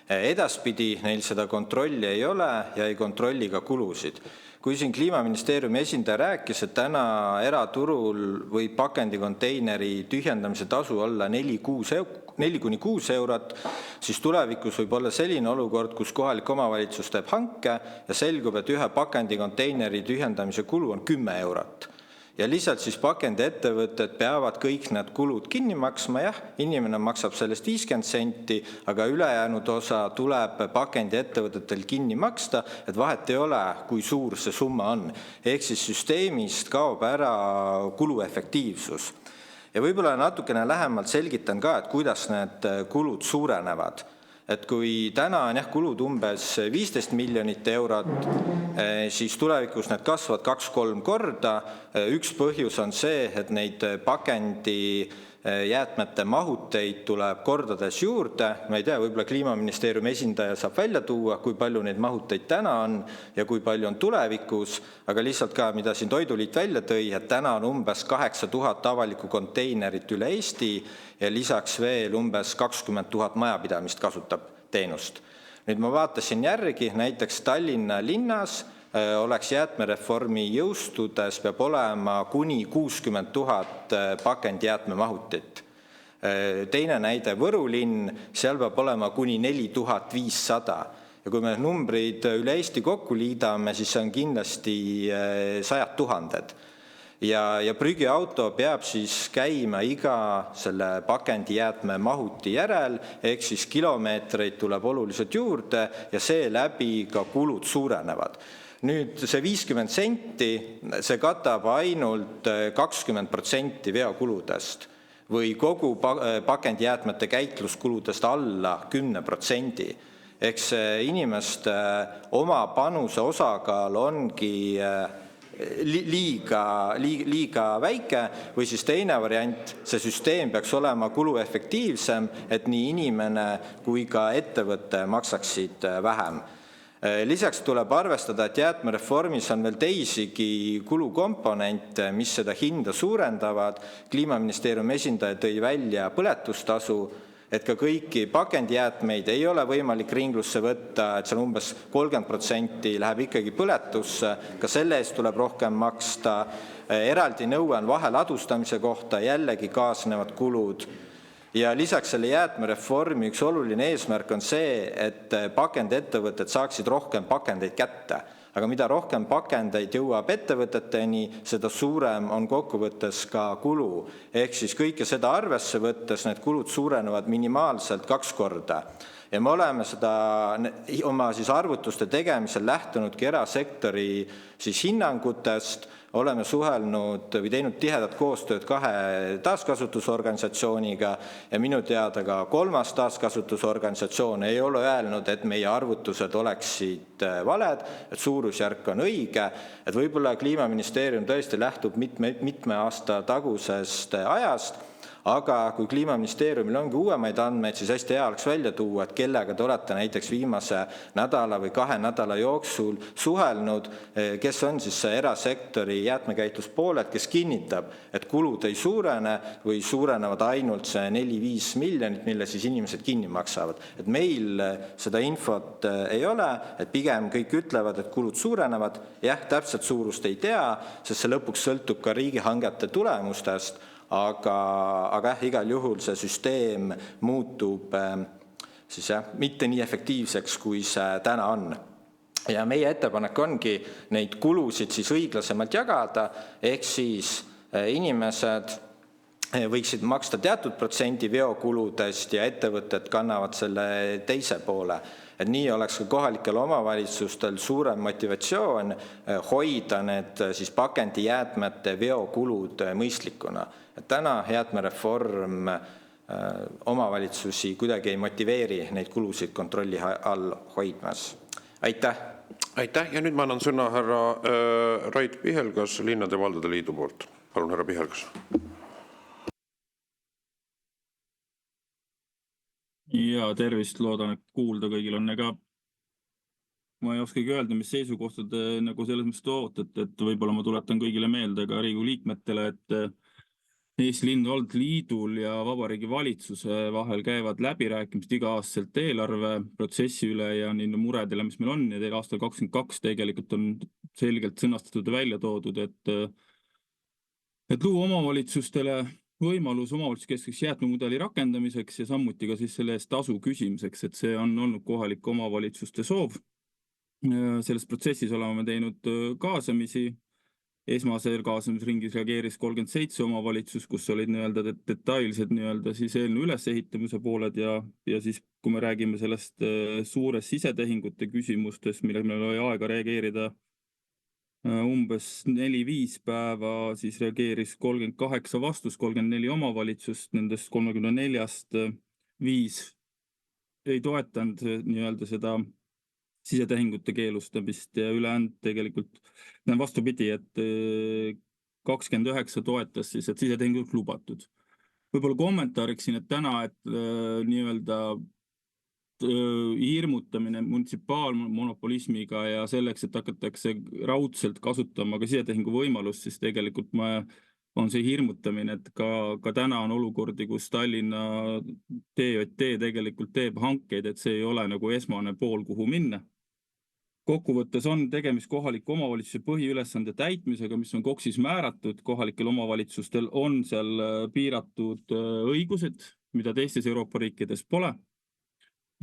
Edaspidi neil seda kontrolli ei ole ja ei kontrolli ka kulusid. Kui siin Kliimaministeeriumi esindaja rääkis, et täna eraturul võib pakendikonteineri tühjendamise tasu olla 4–6 eurot, siis tulevikus võib olla selline olukord, kus kohalik omavalitsus teeb hanke ja selgub, et ühe pakendikonteineri tühjendamise kulu on 10 eurot. Ja lihtsalt siis pakendiettevõtted peavad kõik need kulud kinni maksma, jah, inimene maksab sellest 50 senti, aga ülejäänud osa tuleb pakendiettevõtetel kinni maksta, et vahet ei ole, kui suur see summa on. Ehk siis süsteemist kaob ära kuluefektiivsus. Ja võib-olla natukene lähemalt selgitan ka, et kuidas need kulud suurenevad. Et kui täna on kulud umbes 15 miljonit eurot, siis tulevikus need kasvavad 2-3 korda. Üks põhjus on see, et neid pakendi jäätmete mahuteid tuleb kordades juurde. Ma ei tea, võib-olla Kliimaministeeriumi esindaja saab välja tuua, kui palju neid mahuteid täna on ja kui palju on tulevikus, aga lihtsalt ka, mida siin Toiduliit välja tõi, et täna on umbes 8000 avalikku konteinerit üle Eesti ja lisaks veel umbes 20 000 majapidamist kasutab teenust. Nüüd ma vaatasin järgi, näiteks Tallinna linnas oleks jäätmereformi jõustudes peab olema kuni 60 000 pakendijäätmemahutit. Teine näide Võru linn, seal peab olema kuni 4500. Ja kui me numbrid üle Eesti kokku liidame, siis on kindlasti 100 000. Ja prügiauto peab siis käima iga selle pakendijäätme mahuti järel, ehk siis kilomeetreid tuleb oluliselt juurde ja seeläbi ka kulud suurenevad. Nüüd see 50 senti, see katab ainult 20% veokuludest või kogu pakendijäätmete käitluskuludest alla 10%. Ehk see inimeste oma panuse osakaal ongi liiga väike või siis teine variant, see süsteem peaks olema kuluefektiivsem, et nii inimene kui ka ettevõte maksaksid vähem. Lisaks tuleb arvestada, et jäätmereformis on veel teisigi kulukomponente, mis seda hinda suurendavad. Kliimaministeeriumi esindaja tõi välja põletustasu, et ka kõiki pakendijäätmeid ei ole võimalik ringlusse võtta, et seal umbes 30% läheb ikkagi põletusse, ka selle eest tuleb rohkem maksta. Eraldi nõue on vaheladustamise kohta, jällegi kaasnevad kulud. Ja lisaks selle jäätmereformi üks oluline eesmärk on see, et pakendiettevõtted saaksid rohkem pakendeid kätte. aga mida rohkem pakendeid jõuab ettevõteteni, seda suurem on kokkuvõttes ka kulu. Ehk siis kõike seda arvesse võttes need kulud suurenevad minimaalselt 2 korda. Ja me oleme seda oma arvutuste tegemisel lähtunudki erasektori hinnangutest, oleme suhelnud või teinud tihedat koostööd 2 taaskasutusorganisatsiooniga ja minu teada ka 3. taaskasutusorganisatsioon ei ole öelnud, et meie arvutused oleksid valed, et suurusjärk on õige, et võib-olla Kliimaministeerium tõesti lähtub mitme aasta tagusest ajast, aga kui Kliimaministeeriumil ongi uuemaid andmeid, siis hästi hea oleks välja tuua, et kellega te olete näiteks viimase nädala või 2 nädala jooksul suhelnud, kes on see erasektori jäätmekäitluspooled, kes kinnitab, et kulud ei suurene või suurenevad ainult see 4-5 miljonit, mille inimesed kinni maksavad. Et meil seda infot ei ole, et pigem kõik ütlevad, et kulud suurenevad. Jah, täpselt suurust ei tea, sest see lõpuks sõltub ka riigihangete tulemustest, aga igal juhul see süsteem muutub mitte nii efektiivseks, kui see täna on. Ja meie ettepanek ongi neid kulusid õiglasemalt jagada, ehk siis inimesed võiksid maksta teatud protsendi veokuludest ja ettevõtted kannavad selle teise poole. Et nii oleks ka kohalikel omavalitsustel suurem motivatsioon hoida need pakendijäätmete veokulud mõistlikuna. Et täna jäätmereform omavalitsusi kuidagi ei motiveeri neid kulusid kontrolli all hoidmas. Aitäh! Aitäh ja nüüd ma annan sõna härra Rait Pihelgas Linnade ja Valdade Liidu poolt. Palun, härra Pihelgas. Ja tervist, loodan, et kuulda kõigil on, ega ma ei oskagi öelda, mis seisukohtade selles mõttes tootate, et võib-olla ma tuletan kõigile meelde ka Riigikogu liikmetele, et Eesti Linnade ja Valdade Liidul ja Vabariigi Valitsuse vahel käivad läbirääkimised iga-aastaselt eelarveprotsessi üle ja nende muredele, mis meil on, ja aastal 2022 tegelikult on selgelt sõnastatud ja välja toodud, et luua omavalitsustele võimalus omavalitsuskeskseks jäätmemudeli rakendamiseks ja samuti ka selle eest tasu küsimiseks, et see on olnud kohalike omavalitsuste soov. Selles protsessis oleme teinud kaasamisi. Esmasel kaasamisringis reageeris 37 omavalitsus, kus olid detailsed eelnõu ülesehitamise pooled ja siis, kui me räägime sellest suures sisetehingute küsimustest, mille meil oli aega reageerida umbes 4-5 päeva, siis reageeris 38 vastus, 34 omavalitsust, nendest 34-st 5 ei toetanud seda sisetehingute keelustamist ja ülejäänud tegelikult vastupidi, et 29 toetas siis, et sisetehingud lubatud. Võib-olla kommentaariksin, et täna, et hirmutamine munitsipaalmonopolismiga ja selleks, et hakatakse raudselt kasutama ka sisetehingu võimalust, siis tegelikult on see hirmutamine, et ka täna on olukordi, kus Tallinna TJT tegelikult teeb hankeid, et see ei ole esmane pool, kuhu minna. Kokkuvõttes on tegemist kohaliku omavalitsuse põhiülesande täitmisega, mis on KOKS-is määratud. Kohalikel omavalitsustel on seal piiratud õigused, mida teistes Euroopa riikides pole.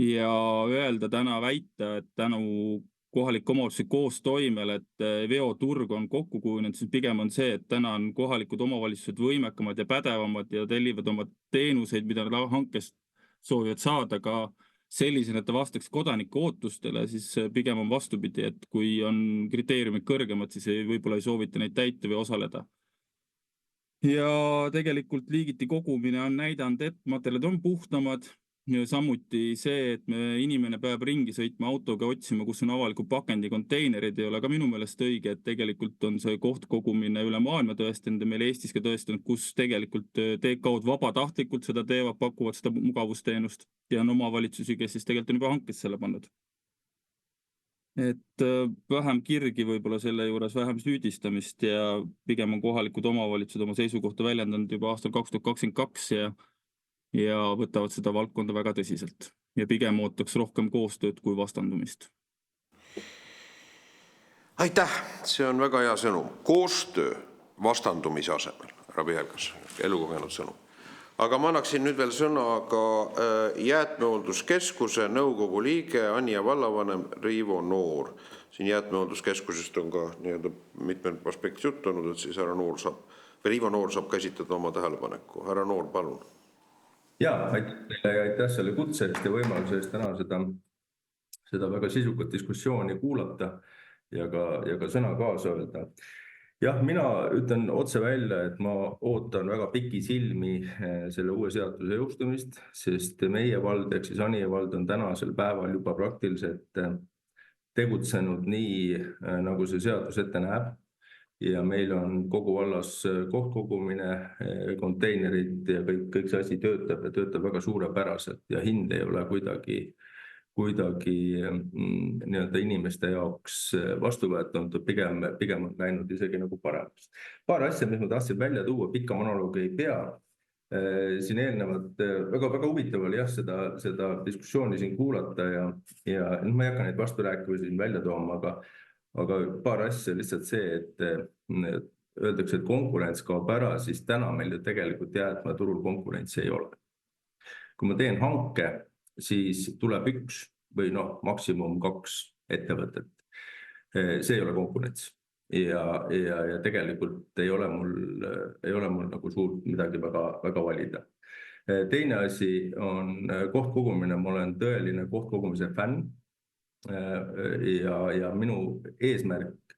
Ja öelda täna väita, et tänu kohaliku omavalitsuse koostoimel, et veoturg on kokku kujunenud, siis pigem on see, et täna on kohalikud omavalitsused võimekamad ja pädevamad ja tellivad oma teenuseid, mida nad hankest soovivad saada ka sellisena, et ta vastaks kodanike ootustele, siis pigem on vastupidi, et kui on kriteeriumid kõrgemad, siis võib-olla ei soovita neid täita või osaleda. Ja tegelikult liigiti kogumine on näidanud, et materjalid on puhtamad. Ja samuti see, et inimene peab ringi sõitma autoga otsima, kus on avaliku pakendi konteinerid, ei ole ka minu meelest õige, et tegelikult on see koht kogumine üle maailma tõestanud ja meil Eestis ka tõestanud, kus tegelikult TK-d vabatahtlikult seda teevad, pakuvad seda mugavusteenust ja on omavalitsusi, kes siis tegelikult on juba hankes selle pannud. Et vähem kirgi võib-olla selle juures, vähem süüdistamist ja pigem on kohalikud omavalitsused oma seisukohta väljendanud juba aastal 2022 ja võtavad seda valdkonda väga tõsiselt ja pigem ootaks rohkem koostööd kui vastandumist. Aitäh, see on väga hea sõnum. Koostöö vastandumise asemel, härra Pihelgas, elukogenud sõnum. Aga ma annaksin nüüd veel sõna ka Jäätmehoolduskeskuse nõukogu liige Anija vallavanem Riivo Noor. Siin Jäätmehoolduskeskusest on ka mitmed aspektid juttu olnud, et siis Riivo Noor saab käsitleda oma tähelepaneku. Härra Noor, palun. Jaa, aitäh selle kutse eest ja võimaluse eest täna seda väga sisukat diskussiooni kuulata ja ka sõna kaasa öelda. Jah, mina ütlen otse välja, et ma ootan väga piki silmi selle uue seaduse jõustumist, sest meie vald, ehk siis Anija vald on tänasel päeval juba praktiliselt tegutsenud nii, nagu see seadus ette näeb. Ja meil on kogu vallas kohtkogumine, konteinerid ja kõik see asi töötab ja töötab väga suurepäraselt ja hind ei ole kuidagi inimeste jaoks vastuvõetanud, pigem on läinud isegi nagu paremaks. Paar asja, mis ma tahtsin välja tuua, pikka monoloogi ei pea. Siin eelnevad, väga huvitav oli seda diskussiooni siin kuulata ja ma ei hakka neid vasturääkivusi siin välja tooma, aga paar asja lihtsalt see, et öeldakse, et konkurents kaob ära, siis täna meil ju tegelikult jäätmeturul konkurentsi ei ole. Kui ma teen hanke, siis tuleb üks või maksimum 2 ettevõtet. See ei ole konkurents. Ja tegelikult ei ole mul nagu suurt midagi väga valida. Teine asi on kohtkogumine. Ma olen tõeline kohtkogumise fänn ja minu eesmärk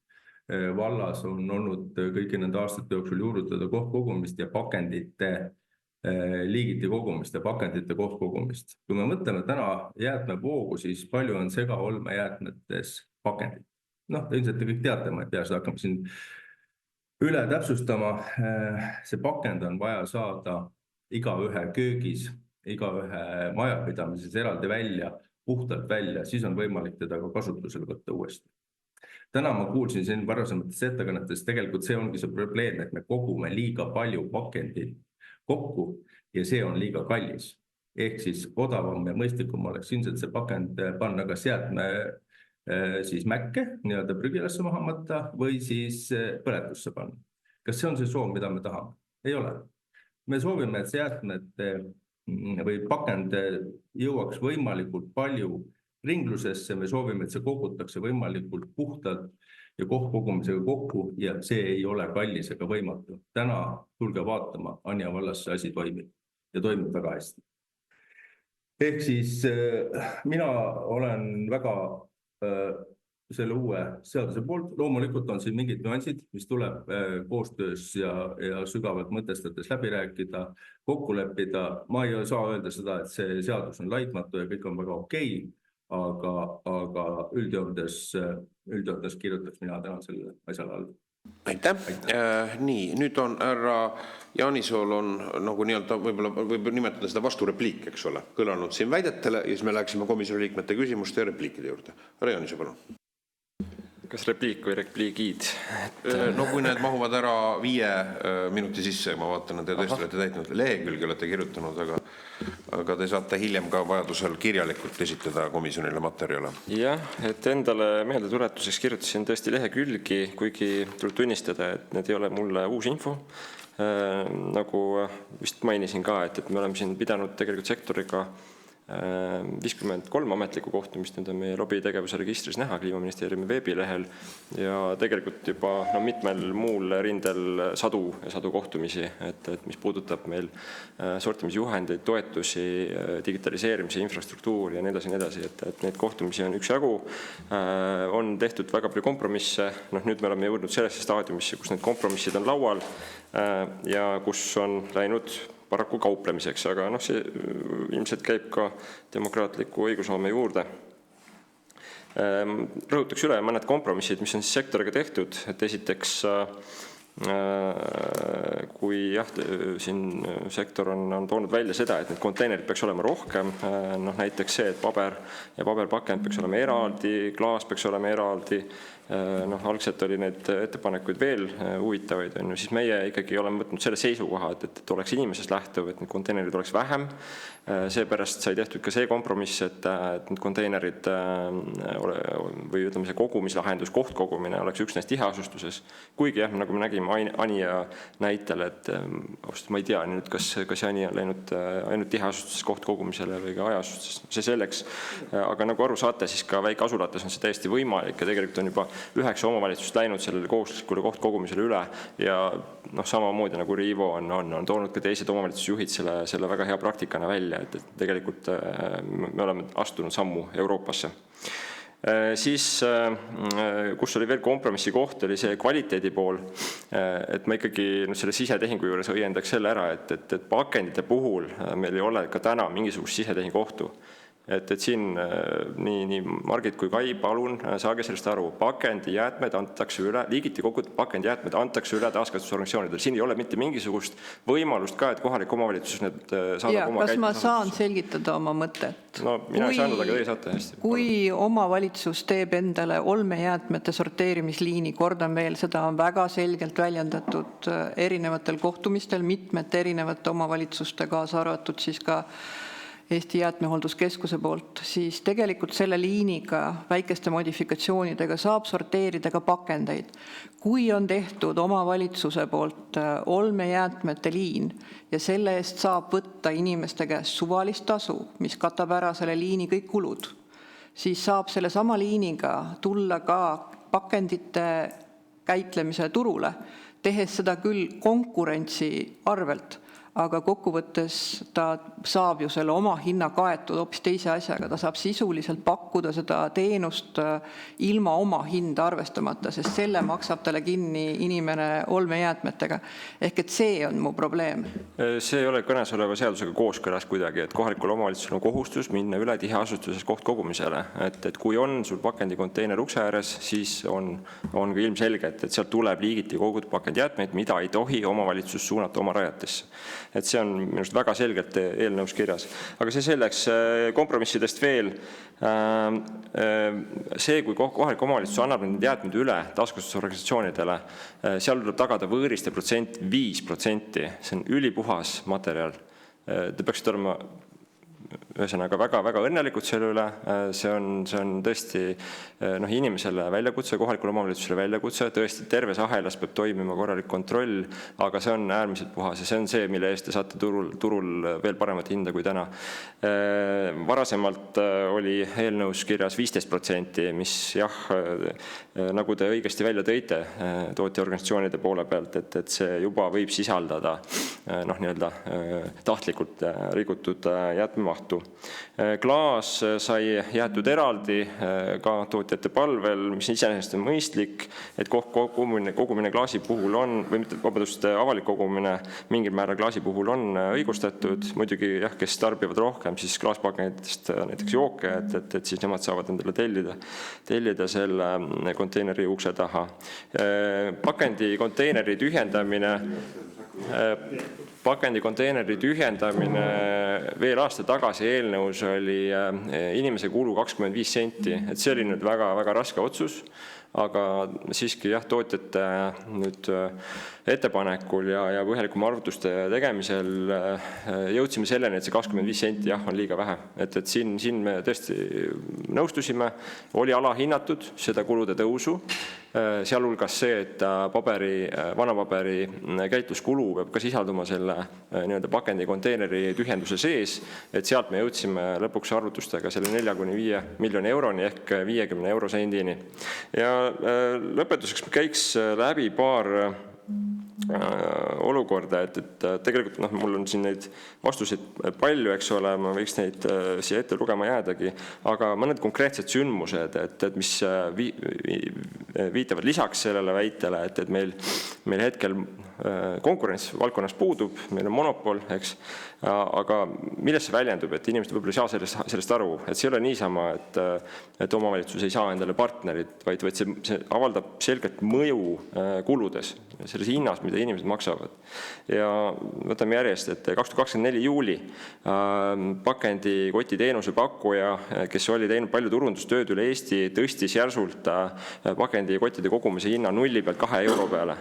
vallas on olnud kõigi nende aastate jooksul juurutada kohtkogumist ja pakendite liigiti kogumist ja pakendite kohtkogumist. Kui me mõtleme täna jäätmevoogu, siis palju on segaolmejäätmetes pakendid. Ilmselt te kõik teate, ma ei pea seda hakkama siin üle täpsustama. See pakend on vaja saada igaühe köögis, igaühe majapidamises eraldi välja, puhtalt välja, siis on võimalik teda ka kasutusele võtta uuesti. Täna ma kuulsin siin varasemates ettekannetes, tegelikult see ongi see probleem, et me kogume liiga palju pakendit kokku ja see on liiga kallis. Ehk siis odavam ja mõistlikum oleks ilmselt see pakend panna kas jäätme siis mäkke, nii-öelda prügilasse maha matta või siis põletusse panna. Kas see on see soov, mida me tahame? Ei ole. Me soovime, et see jäätmete või pakend jõuaks võimalikult palju ringlusesse, me soovime, et see kogutakse võimalikult puhtalt ja kohtkogumisega kokku ja see ei ole kallis ega võimatu. Täna tulge vaatama, Anija vallas see asi toimib ja toimib väga hästi. Ehk siis mina olen väga selle uue seaduse poolt. Loomulikult on siin mingid nüansid, mis tuleb koostöös ja sügavalt mõtestades läbi rääkida, kokku leppida. Ma ei saa öelda seda, et see seadus on laitmatu ja kõik on väga okei. Aga üldjoontes kirjutaks mina täna selle asjale all. Aitäh. Nii, nüüd on härra Jaanisool on nagu võib-olla võib nimetada seda vasturepliik, eks ole, kõlanud siin väidetele ja siis me läheksime komisjoni liikmete küsimuste ja repliikide juurde. Härra Jaanisool, palun. Kas repliik või repliigid? Kui need mahuvad ära 5 minuti sisse, ma vaatan, et te tõesti olete täitnud, lehekülgi olete kirjutanud, aga te saate hiljem ka vajadusel kirjalikult esitada komisjonile materjale. Jah, et endale meeldetuletuseks kirjutasin tõesti lehekülgi, kuigi tuleb tunnistada, et need ei ole mulle uus info. Nagu vist mainisin ka, et me oleme siin pidanud tegelikult sektoriga 53 ametlikku kohtumist, need on meie lobitegevuse registris näha Kliimaministeeriumi veebilehel ja tegelikult juba mitmel muul rindel sadu kohtumisi, et mis puudutab meil sortimisjuhendeid, toetusi, digitaliseerimise infrastruktuuri ja nii edasi, et neid kohtumisi on üksjagu, on tehtud väga palju kompromisse, nüüd me oleme jõudnud sellesse staadiumisse, kus need kompromissid on laual ja kus on läinud paraku kauplemiseks, aga see ilmselt käib ka demokraatliku õigusloome juurde. Rõhutaks üle mõned kompromissid, mis on siis sektoriga tehtud, et esiteks kui siin sektor on toonud välja seda, et need konteinerid peaks olema rohkem, näiteks see, et paber ja paberpakend peaks olema eraldi, klaas peaks olema eraldi algselt oli neid ettepanekuid veel huvitavaid, siis meie ikkagi oleme võtnud selle seisukoha, et oleks inimesest lähtuv, et need konteinerid oleks vähem. Seepärast sai tehtud ka see kompromiss, et need konteinerid või ütleme see kogumislahendus, kohtkogumine oleks üksnes tiheasustuses. Kuigi jah, nagu me nägime Anija näitel, et ma ei tea nüüd, kas Anija on läinud ainult tiheasustuses kohtkogumisele või ka hajaasustuses. See selleks, aga nagu aru saate, siis ka väikeasulates on see täiesti võimalik ja tegelikult on juba 9 omavalitsust läinud sellele kohustuslikule kohtkogumisele üle ja samamoodi nagu Riivo on toonud ka teised omavalitsusjuhid selle väga hea praktikana välja, et tegelikult me oleme astunud sammu Euroopasse. Siis, kus oli veel kompromissi koht, oli see kvaliteedi pool, et ma ikkagi selle sisetehingu juures õiendaks selle ära, et pakendite puhul meil ei ole ka täna mingisugust sisetehingu ohtu. Et siin nii Margit kui Kai, palun saage sellest aru, pakendijäätmed antakse üle, liigiti kogutud pakendijäätmed antakse üle taaskasutusorganisatsioonidele. Siin ei ole mitte mingisugust võimalust ka, et kohalik omavalitsus need saadab oma kas ma saan selgitada oma mõtet? No mina ei saanud, aga teie saate hästi. Kui omavalitsus teeb endale olmejäätmete sorteerimisliini, kordan veel, seda on väga selgelt väljendatud erinevatel kohtumistel, mitmete erinevate omavalitsuste kaasa arvatud siis ka Eesti Jäätmehoolduskeskuse poolt, siis tegelikult selle liiniga väikeste modifikatsioonidega saab sorteerida ka pakendeid. Kui on tehtud omavalitsuse poolt olmejäätmete liin ja selle eest saab võtta inimeste käest suvalist tasu, mis katab ära selle liini kõik kulud, siis saab selle sama liiniga tulla ka pakendite käitlemise turule, tehes seda küll konkurentsi arvelt, aga kokkuvõttes ta saab ju selle oma hinna kaetud hoopis teise asjaga, ta saab sisuliselt pakkuda seda teenust ilma oma hinda arvestamata, sest selle maksab talle kinni inimene olmejäätmetega. Ehk et see on mu probleem. See ei ole kõnesoleva seadusega kooskõlas kuidagi, et kohalikul omavalitsusel on kohustus minna üle tiheasustuses kohtkogumisele. Et kui on sul pakendikonteiner ukse ääres, siis on ka ilmselge, et sealt tuleb liigiti kogutud pakendijäätmeid, mida ei tohi omavalitsus suunata oma rajatesse. Et see on minust väga selgelt eelnõus kirjas. Aga see selleks kompromissidest veel. See, kui kohalik omavalitsus annab need jäätmed üle taaskasutusorganisatsioonidele, seal tuleb tagada võõriste protsent 5%. See on ülipuhas materjal. Te peaksite olema ühesõnaga väga õnnelikud selle üle. See on tõesti inimesele väljakutse, kohalikule omavalitsusele väljakutse. Tõesti terves ahelas peab toimima korralik kontroll, aga see on äärmiselt puhas ja see on see, mille eest te saate turul veel paremat hinda kui täna. Varasemalt oli eelnõus kirjas 15%, mis jah, nagu te õigesti välja tõite tootjaorganisatsioonide poole pealt, et see juba võib sisaldada tahtlikult rikutud jäätmemahtu. Klaas sai jäetud eraldi ka tootjate palvel, mis iseenesest on mõistlik, et kogumine klaasi puhul on, või mitte, avalik kogumine mingil määral klaasi puhul on õigustatud. Muidugi jah, kes tarbivad rohkem, siis klaaspakenditest näiteks jooke, et siis nemad saavad endale tellida selle konteineri ukse taha. Pakendi konteineri tühjendamine veel aasta tagasi eelnõus oli inimese kulu 25 senti, et see oli nüüd väga raske otsus, aga siiski jah, tootjate nüüd ettepanekul ja põhjalikuma arvutuste tegemisel jõudsime selleni, et see 25 senti jah, on liiga vähe. Et siin me tõesti nõustusime, oli alahinnatud seda kulude tõusu, sealhulgas see, et vanapaberi käitluskulu peab ka sisalduma selle pakendi konteineri tühjenduse sees, et sealt me jõudsime lõpuks arvutustega selle 4–5 miljoni euroni ehk 50 eurosendini. Ja lõpetuseks käiks läbi paar olukorda, et tegelikult mul on siin neid vastuseid palju, eks ole, ma võiks neid siia ette lugema jäädagi, aga mõned konkreetsed sündmused, mis viitavad lisaks sellele väitele, et meil hetkel konkurents valdkonnas puudub, meil on monopol, eks, aga millest see väljendub, et inimesed võib-olla ei saa sellest aru, et see ei ole niisama, et omavalitsus ei saa endale partnerit, vaid see avaldab selgelt mõju kuludes, selles hinnas, mida inimesed maksavad. Ja võtame järjest, et 2024 juuli pakendikoti teenuse pakkuja, kes oli teinud palju turundustööd üle Eesti, tõstis järsult pakendikottide kogumise hinna 0 pealt 2 euro peale.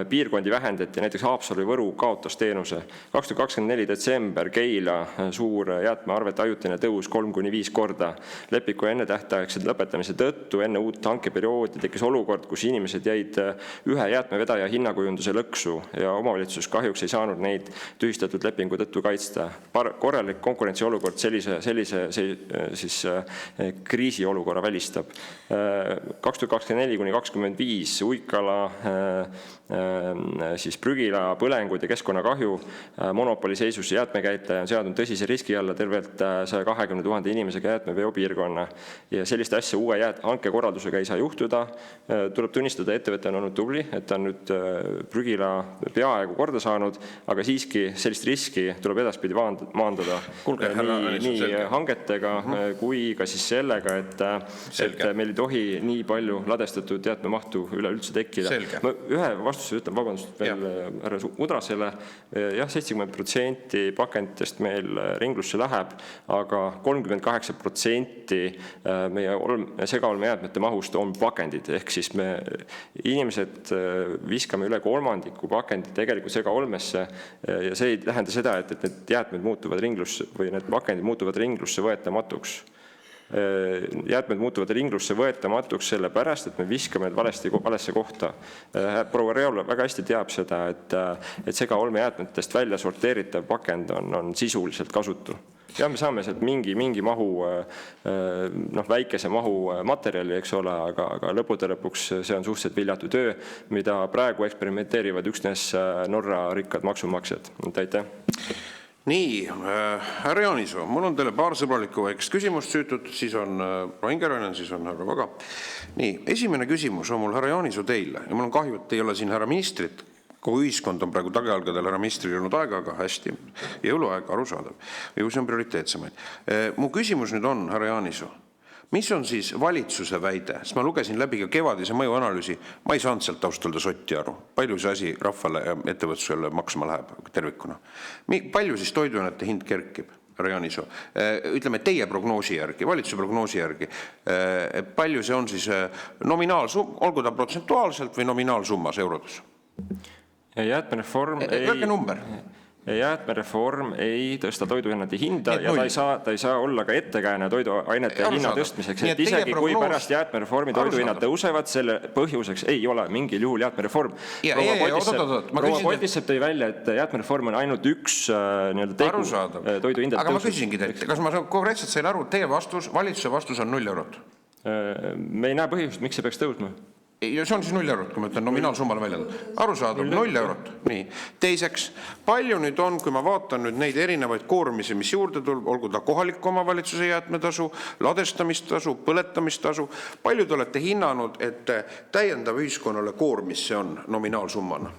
Piirkondi vähendati, näiteks Haapsalu ja Võru kaotas teenuse. 2024 detsember Keila suur jäätmearvete ajutine tõus 3-5 korda. Lepiku ennetähtaegse lõpetamise tõttu enne uut hankeperioodi tekkis olukord, kus inimesed jäid ühe jäätmevedaja hinnakujunduse lõksu ja omavalitsus kahjuks ei saanud neid tühistatud lepingu tõttu kaitsta. Korralik konkurentsiolukord sellise kriisiolukorra välistab. 2024-2025 Uikala prügila, põlengud ja keskkonnakahju monopoli seisus jäätmekäitleja on seadnud tõsise riski alla tervelt 120 000 inimesega jäätmeveopiirkonna ja sellist asja uue hankekorraldusega ei saa juhtuda. Tuleb tunnistada, ettevõte on olnud tubli, et ta on nüüd prügila peaaegu korda saanud, aga siiski sellist riski tuleb edaspidi maandada nii hangetega kui ka siis sellega, et meil ei tohi nii palju ladestatud jäätmemahtu üleüldse tekkida. Ühe vastuse ütlen, vabandust, veel härra Udrasele. Jah, 70% pakenditest meil ringlusse läheb, aga 38% meie segaolmejäätmete mahust on pakendid. Ehk siis me inimesed viskame üle kolmandiku pakendid tegelikult segaolmesse ja see ei tähenda seda, et need jäätmed muutuvad ringlusse või need pakendid muutuvad ringlusse võetamatuks. Jäätmed muutuvad ringlusse võetamatuks sellepärast, et me viskame valesse kohta. Proua Reola väga hästi teab seda, et segaolmejäätmetest välja sorteeritav pakend on sisuliselt kasutu. Ja me saame sealt mingi mahu, väikese mahu materjali, eks ole, aga lõpude lõpuks see on suhteliselt viljatu töö, mida praegu eksperimenteerivad üksnes Norra rikkad maksumaksjad. Aitäh! Nii, härra Jaanisoo, mul on teile paar sõbralikku väikest küsimust süütud, siis on Ingerainen, siis on härra Vaga. Nii, esimene küsimus on mul härra Jaanisoo teile ja mul on kahju, et ei ole siin härra ministrit. Kogu ühiskond on praegu tagajalgadel, härra ministril olnud aega, aga hästi, jõuluaeg, arusaadav. Ju see on prioriteetsemaid. Mu küsimus nüüd on, härra Jaanisoo, mis on siis valitsuse väide? Sest ma lugesin läbi ka kevadise mõjuanalüüsi, ma ei saanud sealt taustalda sotti aru. Palju see asi rahvale ja ettevõtsusele maksma läheb tervikuna? Palju siis toiduainete hind kerkib, härra Jaanisoo? Ütleme teie prognoosi järgi, valitsuse prognoosi järgi. Palju see on siis nominaalsumma, olgu ta protsentuaalselt või nominaalsummas eurodes? Jäätmereform ei tõsta toiduhinnade hinda ja ta ei saa olla ka ettekääne toiduainete hinna tõstmiseks. Et isegi kui pärast jäätmereformi toiduhinnad tõusevad, selle põhjuseks ei ole mingil juhul jäätmereform. Proua Potissepp tõi välja, et jäätmereform on ainult üks tegu toiduhindade tõusu. Aga ma küsingi teilt, kas ma konkreetselt sain aru, teie vastus, valitsuse vastus on 0 eurot? Me ei näe põhjust, miks see peaks tõusma. Ja see on siis 0 eurot, kui ma ütlen nominaalsummale välja. Arusaadav, 0 eurot. Nii. Teiseks, palju nüüd on, kui ma vaatan nüüd neid erinevaid koormisi, mis juurde tuleb, olgu ta kohaliku omavalitsuse jäätmetasu, ladestamistasu, põletamistasu, palju te olete hinnanud, et täiendav ühiskonnale koormis see on nominaalsummana?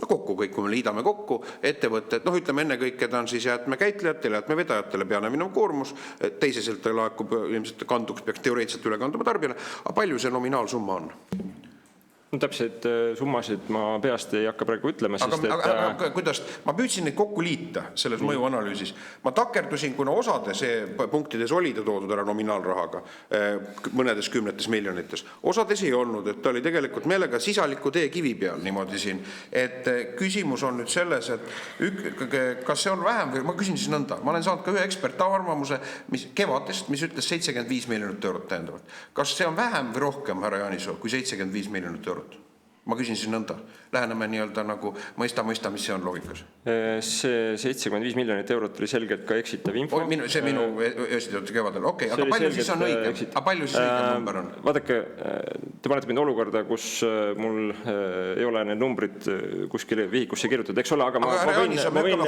Kokku kõik, kui me liidame kokku, ettevõtted, ütleme enne kõik, keda on siis jäätmekäitlejatele, jäätmevedajatele peane minev koormus, teiseselt laekub, ilmselt kanduks peaks teoreetiliselt üle kanduma tarbijale, aga palju see nominaalsumma on? Täpselt summasid ma peast ei hakka praegu ütlema, sest aga kuidas, ma püüdsin neid kokku liita selles mõjuanalüüsis. Ma takerdusin, kuna osades punktides oli ta toodud ära nominaalrahaga, mõnedes 10 miljonites. Osades ei olnud, et ta oli tegelikult meelega sisaliku tee kivi peal niimoodi siin. Et küsimus on nüüd selles, et kas see on vähem või ma küsin siis nõnda. Ma olen saanud ka ühe ekspertarvamuse kevadest, mis ütles 75 miljonit eurot tähendavalt. Kas see on vähem või rohkem, härra Jaanisoo, kui 75 miljonit eurot? Ma küsin siis nõnda. Läheneme nii-öelda nagu mõista, mis see on loogikas. See 75 miljonit eurot oli selgelt ka eksitav info. See minu esitatud kevadel. Okei, aga palju siis on õige? Aga palju siis õige number on? Vaadake, te panete mind olukorda, kus mul ei ole need numbrid kuskile vihikusse kirjutatud, eks ole, aga ma võin...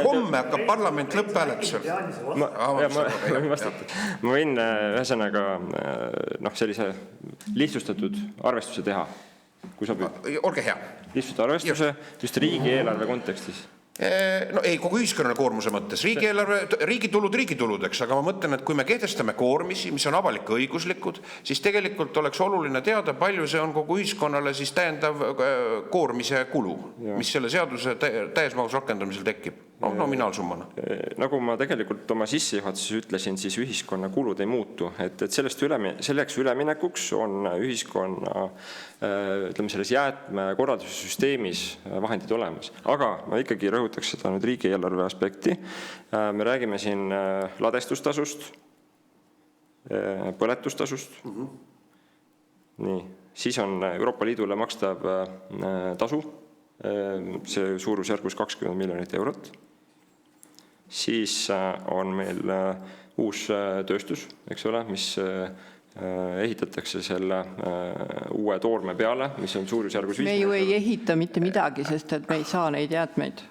Homme hakkab parlament lõpphääletusel. Ma võin ühesõnaga sellise lihtsustatud arvestuse teha. kui sobib. Olge hea. Lihtsalt arvestuse just riigieelarve kontekstis. No ei, kogu ühiskonnale koormuse mõttes. Riigi tuludeks, aga ma mõtlen, et kui me kehtestame koormisi, mis on avalik-õiguslikud, siis tegelikult oleks oluline teada, palju see on kogu ühiskonnale siis täiendav koormise kulu, mis selle seaduse täiesmahus rakendamisel tekib. Nominaalsummana. Nagu ma tegelikult oma sissejuhatuses ütlesin, siis ühiskonna kulud ei muutu. Et selleks üleminekuks on ühiskonna ütleme, selles jäätmekorralduse süsteemis vahendid olemas. Aga ma ikkagi rõhutaks seda nüüd riigieelarve aspekti. Me räägime siin ladestustasust, põletustasust. Nii. Siis on Euroopa Liidule makstav tasu, see suurusjärgus 20 miljonit eurot. Siis on meil uus tööstus, eks ole, mis ehitatakse selle uue toorme peale, mis on suurusjärgus 5 Me ju ei ehita mitte midagi, sest et me ei saa neid jäätmeid.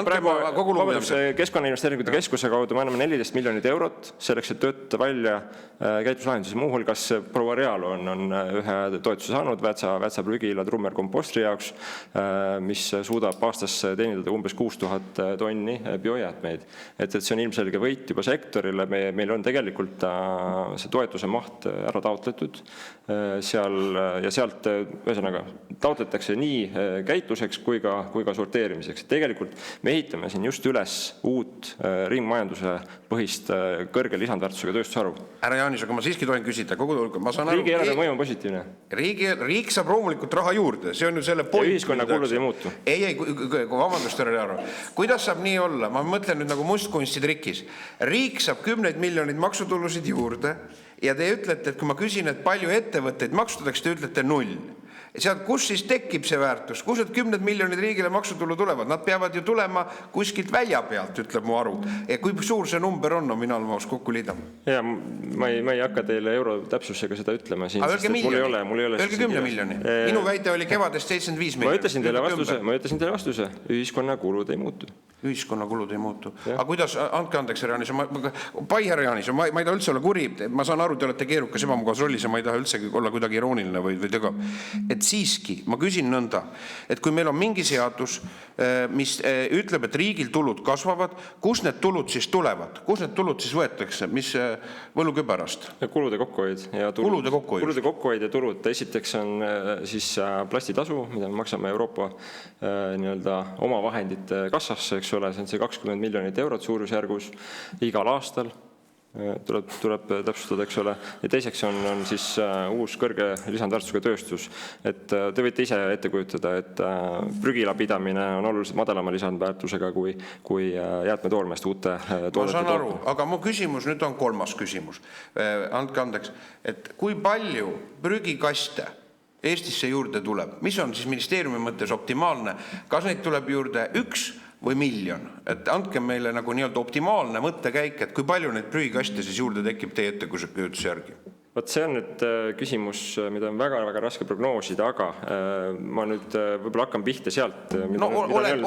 Praegu Keskkonnainvesteeringute Keskuse kaudu me anname 14 miljonit eurot selleks, et töötada välja käituslahendusi. Muuhulgas proua Realo on ühe toetuse saanud Väätsa prügila Trummer kompostri jaoks, mis suudab aastas teenindada umbes 6000 tonni biojäätmeid. Et see on ilmselge võit juba sektorile. Meil on tegelikult see toetuse maht ära taotletud seal ja sealt ühesõnaga taotletakse nii käitluseks kui ka sorteerimiseks. Tegelikult me ehitame siin just üles uut ringmajanduse põhist kõrge lisandväärtusega tööstusharu. Härra Jaanis, aga ma siiski tohin küsida. Ma saan aru, riigieelarve mõju on positiivne. Riik saab loomulikult raha juurde, see on ju selle point. Ja ühiskonna kulud ei muutu. Ei, vabandust, härra Jaaro. Kuidas saab nii olla? Ma mõtlen nüüd nagu mustkunsti trikis. Riik saab 10 miljonit maksutulusid juurde ja te ütlete, et kui ma küsin, et palju ettevõtteid maksustatakse, te ütlete 0. Sealt, kus siis tekib see väärtus? Kus need 10 miljonid riigile maksutulu tulevad? Nad peavad ju tulema kuskilt välja pealt, ütleb mu aru. Ja kui suur see number on nominaalmahus kokku liidama? Ja, ma ei hakka teile euro täpsusega seda ütlema siin. Aga öelge miljoni. Öelge 10 miljoni. Minu väide oli kevadest 75 miljonit. Ma ütlesin teile vastuse. Ühiskonna kulud ei muutu. Ühiskonna kulud ei muutu. Aga kuidas, andke andeks, härra Jaanis, härra Jaanis, ma ei taha üldse olla kuri, ma saan aru, te olete keerukas ebamugavas rollis ja ma ei taha üldse olla kuidagi irooniline või tega. Et siiski, ma küsin nõnda, et kui meil on mingi seadus, mis ütleb, et riigil tulud kasvavad, kus need tulud siis tulevad? Kus need tulud siis võetakse? Mis võlukübarast? Kulude kokkuhoid ja tulud. Kulude kokkuhoid ja tulud. Esiteks on siis plastitasu, mida me maksame Euroopa oma vahendite kassasse, eks ole, see on see 20 miljonit eurot suurusjärgus igal aastal. Tuleb täpsustada, eks ole. Ja teiseks on siis uus kõrge lisandväärtusega tööstus. Et te võite ise ette kujutada, et prügila pidamine on oluliselt madalama lisandväärtusega kui jäätmetoormest uute toodete. Ma saan aru, aga mu küsimus nüüd on kolmas küsimus. Andke andeks, et kui palju prügikaste Eestisse juurde tuleb? Mis on siis ministeeriumi mõttes optimaalne? Kas neid tuleb juurde 1 või miljon? Et andke meile nagu nii-öelda optimaalne mõttekäik, et kui palju neid prügikaste siis juurde tekib teie ettekujutuse järgi? Võt see on nüüd küsimus, mida on väga-väga raske prognoosida, aga ma nüüd võib-olla hakkan pihta sealt.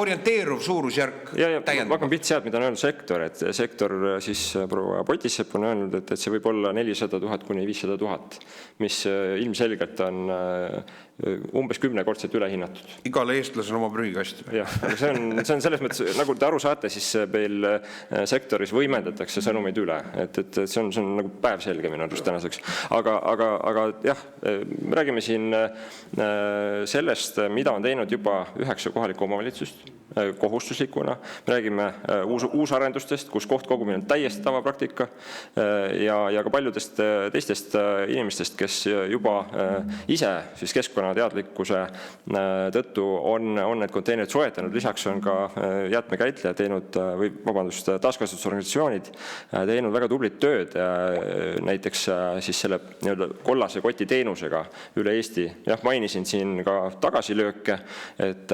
Orienteeruv suurusjärk täiendab. Ma hakkan pihta sealt, mida on öelnud sektor, et sektor siis proua Potisepp on öelnud, et see võib olla 400 000 kuni 500 000, mis ilmselgelt on umbes 10-kordselt ülehinnatud. Igale eestlasel oma prügikast. Jah, see on selles mõttes, nagu te aru saate, siis meil sektoris võimendatakse sõnumeid üle, et see on nagu päevselge minu arust tänaseks. Aga jah, me räägime siin sellest, mida on teinud juba 9 kohalikku omavalitsust kohustuslikuna. Me räägime uusarendustest, kus kohtkogumine on täiesti tavapraktika ja ka paljudest teistest inimestest, kes juba ise siis keskkonnateadlikkuse tõttu on need konteinerid soetanud. Lisaks on ka jäätmekäitleja teinud, või vabandust, taaskasutusorganisatsioonid teinud väga tublit tööd näiteks siis selle kollase koti teenusega üle Eesti. Jah, mainisin siin ka tagasilööke, et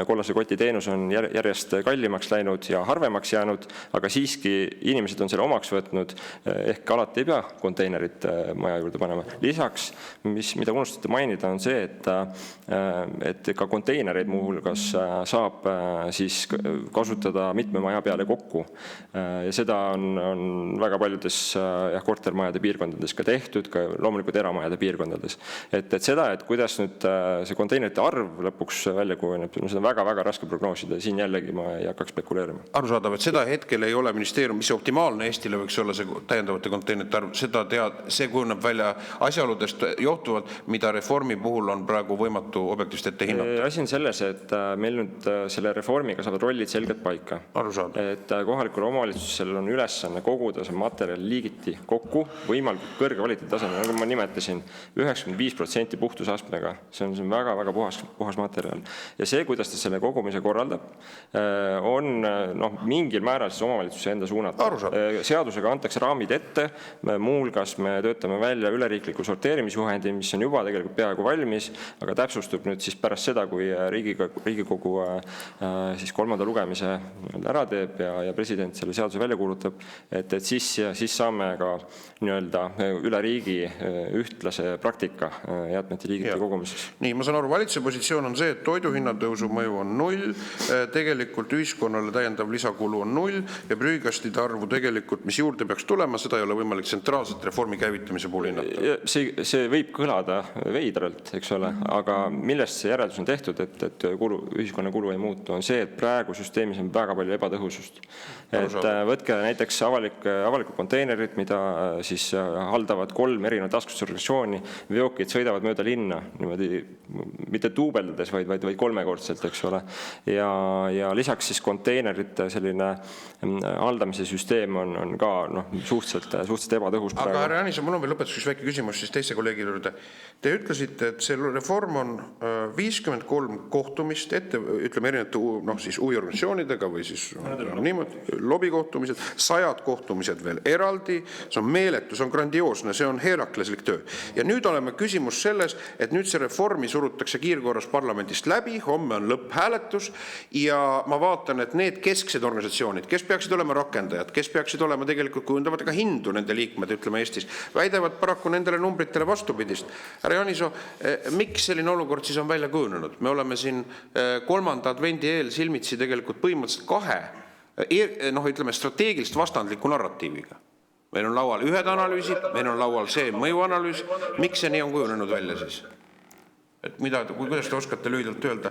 kollase koti teenus on järjest kallimaks läinud ja harvemaks jäänud, aga siiski inimesed on selle omaks võtnud, ehk alati ei pea konteinerit maja juurde panema. Lisaks, mida unustate mainida, on see, et ka konteinereid muuhulgas saab siis kasutada mitme maja peale kokku. Ja seda on väga paljudes kortermajade piirkondades ka tehtud. tehtud ka loomulikult eramajade piirkondades. Et seda, et kuidas nüüd see konteinerite arv lõpuks välja kujuneb, seda on väga-väga raske prognoosida. Siin jällegi ma ei hakkaks spekuleerima. Arusaadav, et seda hetkel ei ole ministeerium, mis optimaalne Eestile võiks olla see täiendavate konteinerite arv, see kujuneb välja asjaoludest johtuvalt, mida reformi puhul on praegu võimatu objektiivselt ette hinnata. Asi on selles, et meil nüüd selle reformiga saavad rollid selgelt paika. Arusaadav. Et kohalikul omavalitsusel on ülesanne koguda see materjal liigiti kokku võimalikult kõrge kvaliteedi tasemel, nagu ma nimetasin, 95% puhtusastmega. See on väga-väga puhas materjal. Ja see, kuidas ta selle kogumise korraldab, on mingil määral siis omavalitsuse enda suunata. Seadusega antakse raamid ette, muuhulgas me töötame välja üleriikliku sorteerimisjuhendi, mis on juba tegelikult peaaegu valmis, aga täpsustub nüüd siis pärast seda, kui Riigikogu siis 3. lugemise ära teeb ja president selle seaduse välja kuulutab, et siis saame ka üle riigi ühtlase praktika jäätmete liigiti kogumises. Nii, ma saan aru, valitsuse positsioon on see, et toiduhinnatõusu mõju on 0, tegelikult ühiskonnale täiendav lisakulu on 0 ja prügikastide arvu tegelikult, mis juurde peaks tulema, seda ei ole võimalik tsentraalselt reformi käivitamise puhul hinnata. See võib kõlada veidralt, eks ole, aga millest see järeldus on tehtud, et ühiskonna kulu ei muutu, on see, et praegu süsteemis on väga palju ebatõhusust. Et võtke näiteks avalikud konteinerid, mida siis haldavad 3 erinevat taskusorganisatsiooni, veokid sõidavad mööda linna, niimoodi mitte duubeldades, vaid 3-kordselt, eks ole. Ja lisaks siis konteinerite selline haldamise süsteem on ka suhteliselt ebatõhus praegu. Aga härra Janis, mul on veel lõpetuseks väike küsimus siis teiste kolleegide juurde. Te ütlesite, et see reform on 53 kohtumist ütleme erinevate huviorganisatsioonidega või siis niimoodi, lobikohtumised, 100 kohtumised veel eraldi, see on meeletu, see on grandioosne, see on heerakleslik töö. Ja nüüd oleme küsimus selles, et nüüd see reformi surutakse kiirkorras parlamendist läbi, homme on lõpphääletus ja ma vaatan, et need kesksed organisatsioonid, kes peaksid olema rakendajad, kes peaksid olema tegelikult kujundavad ka hindu nende liikmed, ütleme Eestis, väidavad paraku nendele numbritele vastupidist. Härra Janiso, miks selline olukord siis on välja kujunenud? Me oleme siin 3. advendi eel silmitsi tegelikult põhimõtteliselt 2 strateegilist vastandliku narratiiviga. Meil on laual ühed analüüsid, meil on laual see mõjuanalüüs. Miks see nii on kujunenud välja siis? Et kuidas te oskate lühidalt öelda?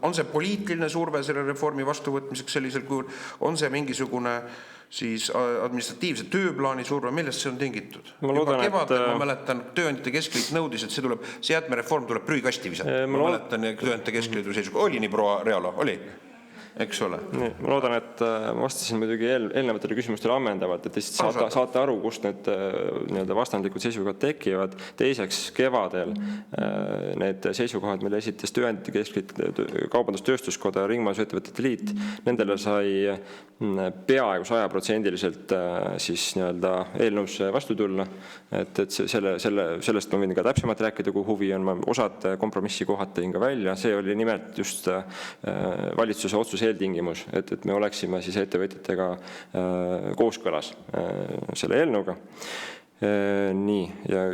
On see poliitiline surve selle reformi vastuvõtmiseks sellisel kujul? On see mingisugune siis administratiivse tööplaani surve? Millest see on tingitud? Juba kevadel ma mäletan, Tööandjate Keskliit nõudis, et see jäätmereform tuleb prügikasti visata. Ma mäletan Tööandjate Keskliidu seisukohta. Oli nii, proua Realo? Oli? Eks ole. Ma loodan, et vastasin muidugi eelnevatele küsimustele ammendavalt, et saate aru, kust need vastandlikud seisukohad tekivad. Teiseks kevadel need seisukohad, mille esitas Tööandjate Keskliit, Kaubandus-Tööstuskoda ja Ringmajandusettevõtete Liit, nendele sai peaaegu 100% siis eelnõusse vastu tulla. Et sellest ma võin ka täpsemalt rääkida, kui huvi on. Osad kompromissi kohad tõin ka välja. See oli nimelt just valitsuse otsuse eeltingimus, et me oleksime siis ettevõtjatega kooskõlas selle eelnõuga. Nii, ja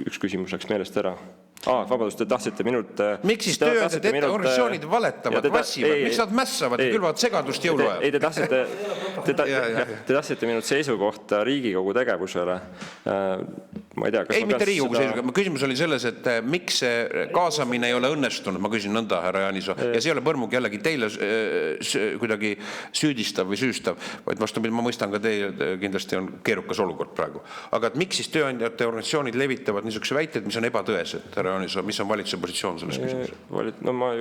üks küsimus läks meelest ära. Vabandust, te tahtsite minult... Miks siis tööandjad organisatsioonid valetavad, vassivad? Miks nad mässavad ja külvavad segadust jõuluajal? Ei, te tahtsite minult seisukohta Riigikogu tegevusele. Ma ei tea, kas mitte Riigikogu seisukohta. Küsimus oli selles, et miks see kaasamine ei ole õnnestunud, ma küsin nõnda, härra Janiso, ja see ei ole põrmugi jällegi teile kuidagi süüdistav või süüstav, vaid vastupidi, ma mõistan ka teie, kindlasti on keerukas olukord praegu. Aga et miks siis tööandjate organisatsioonid levitavad niisuguse väited, mis on ebatõesed, härra Janiso, mis on valitsuse positsioon selles küsimuses? No ma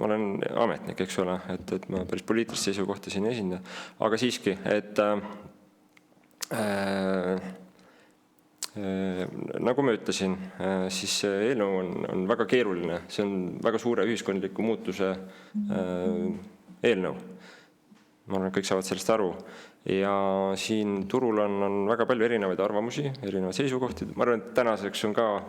olen ametnik, eks ole, et ma päris poliitilist seisukohta siin esinda. Aga siiski, et nagu ma ütlesin, siis see eelnõu on väga keeruline. See on väga suure ühiskondliku muutuse eelnõu. Ma arvan, et kõik saavad sellest aru. Ja siin turul on väga palju erinevaid arvamusi, erinevaid seisukohti. Ma arvan, et tänaseks on ka,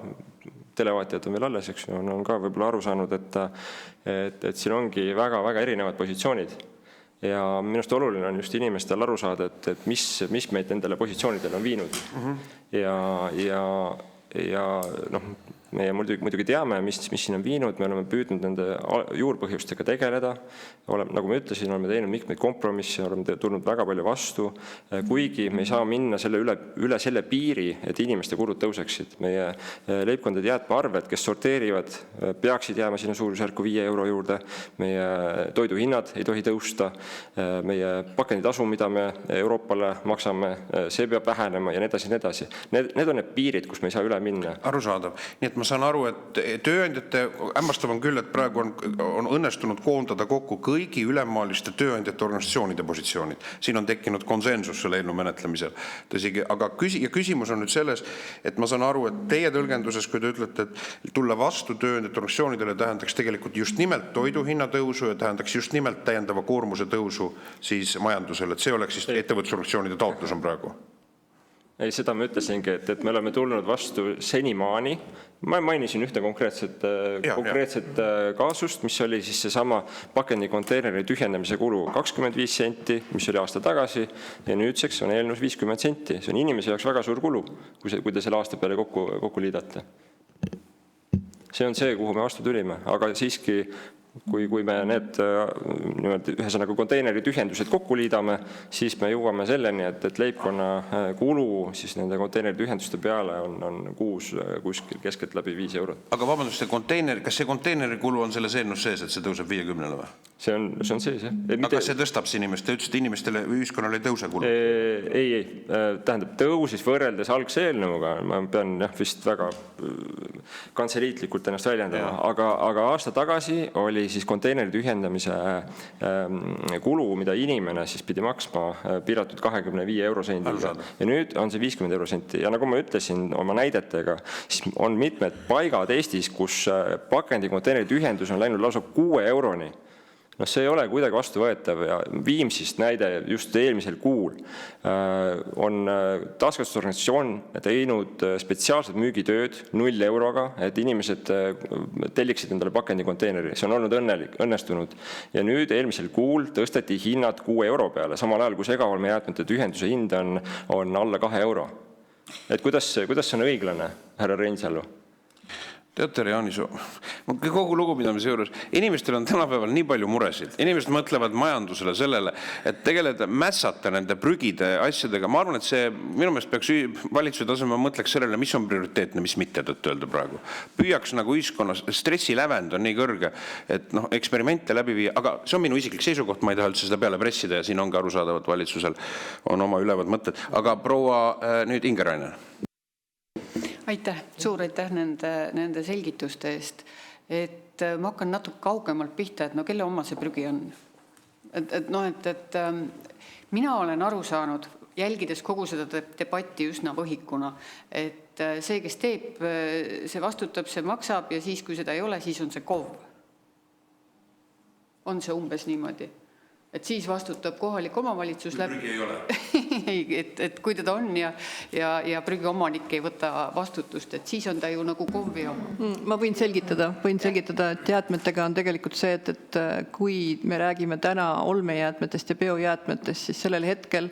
televaatijad on veel alles, eks on ka võib-olla aru saanud, et siin ongi väga-väga erinevad positsioonid. Ja minust oluline on just inimestel aru saada, et mis meid nendele positsioonidele on viinud. Ja meie muidugi teame, mis siin on viinud, me oleme püüdnud nende juurpõhjustega tegeleda, nagu ma ütlesin, oleme teinud mitmeid kompromisse, oleme tulnud väga palju vastu, kuigi me ei saa minna üle selle piiri, et inimeste kulud tõuseksid. Meie leibkondade jäätmearved, kes sorteerivad, peaksid jääma sinna suurusjärku 5 euro juurde, meie toiduhinnad ei tohi tõusta, meie pakenditasu, mida me Euroopale maksame, see peab vähenema ja nii edasi. Need on need piirid, kus me ei saa üle minna. Arusaadav. Nii et ma saan aru, et tööandjate, hämmastav on küll, et praegu on õnnestunud koondada kokku kõigi ülemaaliste tööandjate organisatsioonide positsioonid. Siin on tekkinud konsensus selle eelnõu menetlemisel. Tõsigi, aga küsimus on nüüd selles, et ma saan aru, et teie tõlgenduses, kui te ütlete, et tulla vastu tööandjate organisatsioonidele tähendaks tegelikult just nimelt toiduhinna tõusu ja tähendaks just nimelt täiendava koormuse tõusu siis majandusele, et see oleks siis ettevõtlusorganisatsioonide taotlus on praegu? Ei, seda ma ütlesingi, et me oleme tulnud vastu senimaani. Ma mainisin ühte konkreetset kaasust, mis oli siis seesama pakendikonteineri tühjendamise kulu 25 senti, mis oli aasta tagasi, ja nüüdseks on eelnõus 50 senti. See on inimese jaoks väga suur kulu, kui te selle aasta peale kokku liidate. See on see, kuhu me vastu tulime, aga siiski kui me need ühesõnaga konteineri tühjendused kokku liidame, siis me jõuame selleni, et leibkonna kulu siis nende konteineri tühjenduste peale on kuus kuskil keskelt läbi 5 eurot. Aga vabandust, kas see konteineri kulu on selles eelnõus sees, et see tõuseb 50-le või? See on sees, jah. Aga see tõstab see inimest? Te ütlesite, inimestele või ühiskonnale ei tõuse kulu? Ei. Tähendab, tõusis võrreldes algse eelnõuga. Ma pean vist väga kantseliitlikult ennast väljendama, aga aasta tagasi oli siis konteineri tühjendamise kulu, mida inimene siis pidi maksma piiratud 25 eurosendiga. Ja nüüd on see 50 eurosenti. Ja nagu ma ütlesin oma näidetega, siis on mitmed paigad Eestis, kus pakendi konteineri tühjendus on läinud lausa 6 euroni. No see ei ole kuidagi vastuvõetav ja Viimsist näide just eelmisel kuul on taaskasutusorganisatsioon teinud spetsiaalset müügitööd 0 euroga, et inimesed telliksid endale pakendikonteineri. See on olnud õnnestunud. Ja nüüd eelmisel kuul tõsteti hinnad 6 euro peale, samal ajal kui segaolmejäätmete tühjenduse hind on alla 2 euro. Et kuidas see on õiglane, härra Reinsalu? Teate, Jaanisoo, kogu lugupidamise juures, inimestel on tänapäeval nii palju muresid. Inimesed mõtlevad majandusele sellele, et tegeleda mätsata nende prügide asjadega. Ma arvan, et see minu meelest peaks valitsuse tasemel mõtleks sellele, mis on prioriteetne, mis mitte öelda praegu. Püüaks nagu ühiskonnas, stressilävend on nii kõrge, et eksperimente läbi viia, aga see on minu isiklik seisukoht, ma ei taha üldse seda peale pressida ja siin ongi arusaadavat valitsusel on oma ülevad mõtted. Aga proua nüüd Inge Rainen. Aitäh, suur aitäh nende selgituste eest. Et ma hakkan natuke kaugemalt pihta, et kelle oma see prügi on. Mina olen aru saanud, jälgides kogu seda debatti üsna võhikuna, et see, kes teeb, see vastutab, see maksab ja siis, kui seda ei ole, siis on see KOV. On see umbes niimoodi? Et siis vastutab kohalik omavalitsus läbi. Prügi ei ole. et kui teda on ja prügi omanik ei võta vastutust, et siis on ta ju nagu KOV-i oma. Ma võin selgitada, et jäätmetega on tegelikult see, et kui me räägime täna olmejäätmetest ja biojäätmetest, siis sellel hetkel,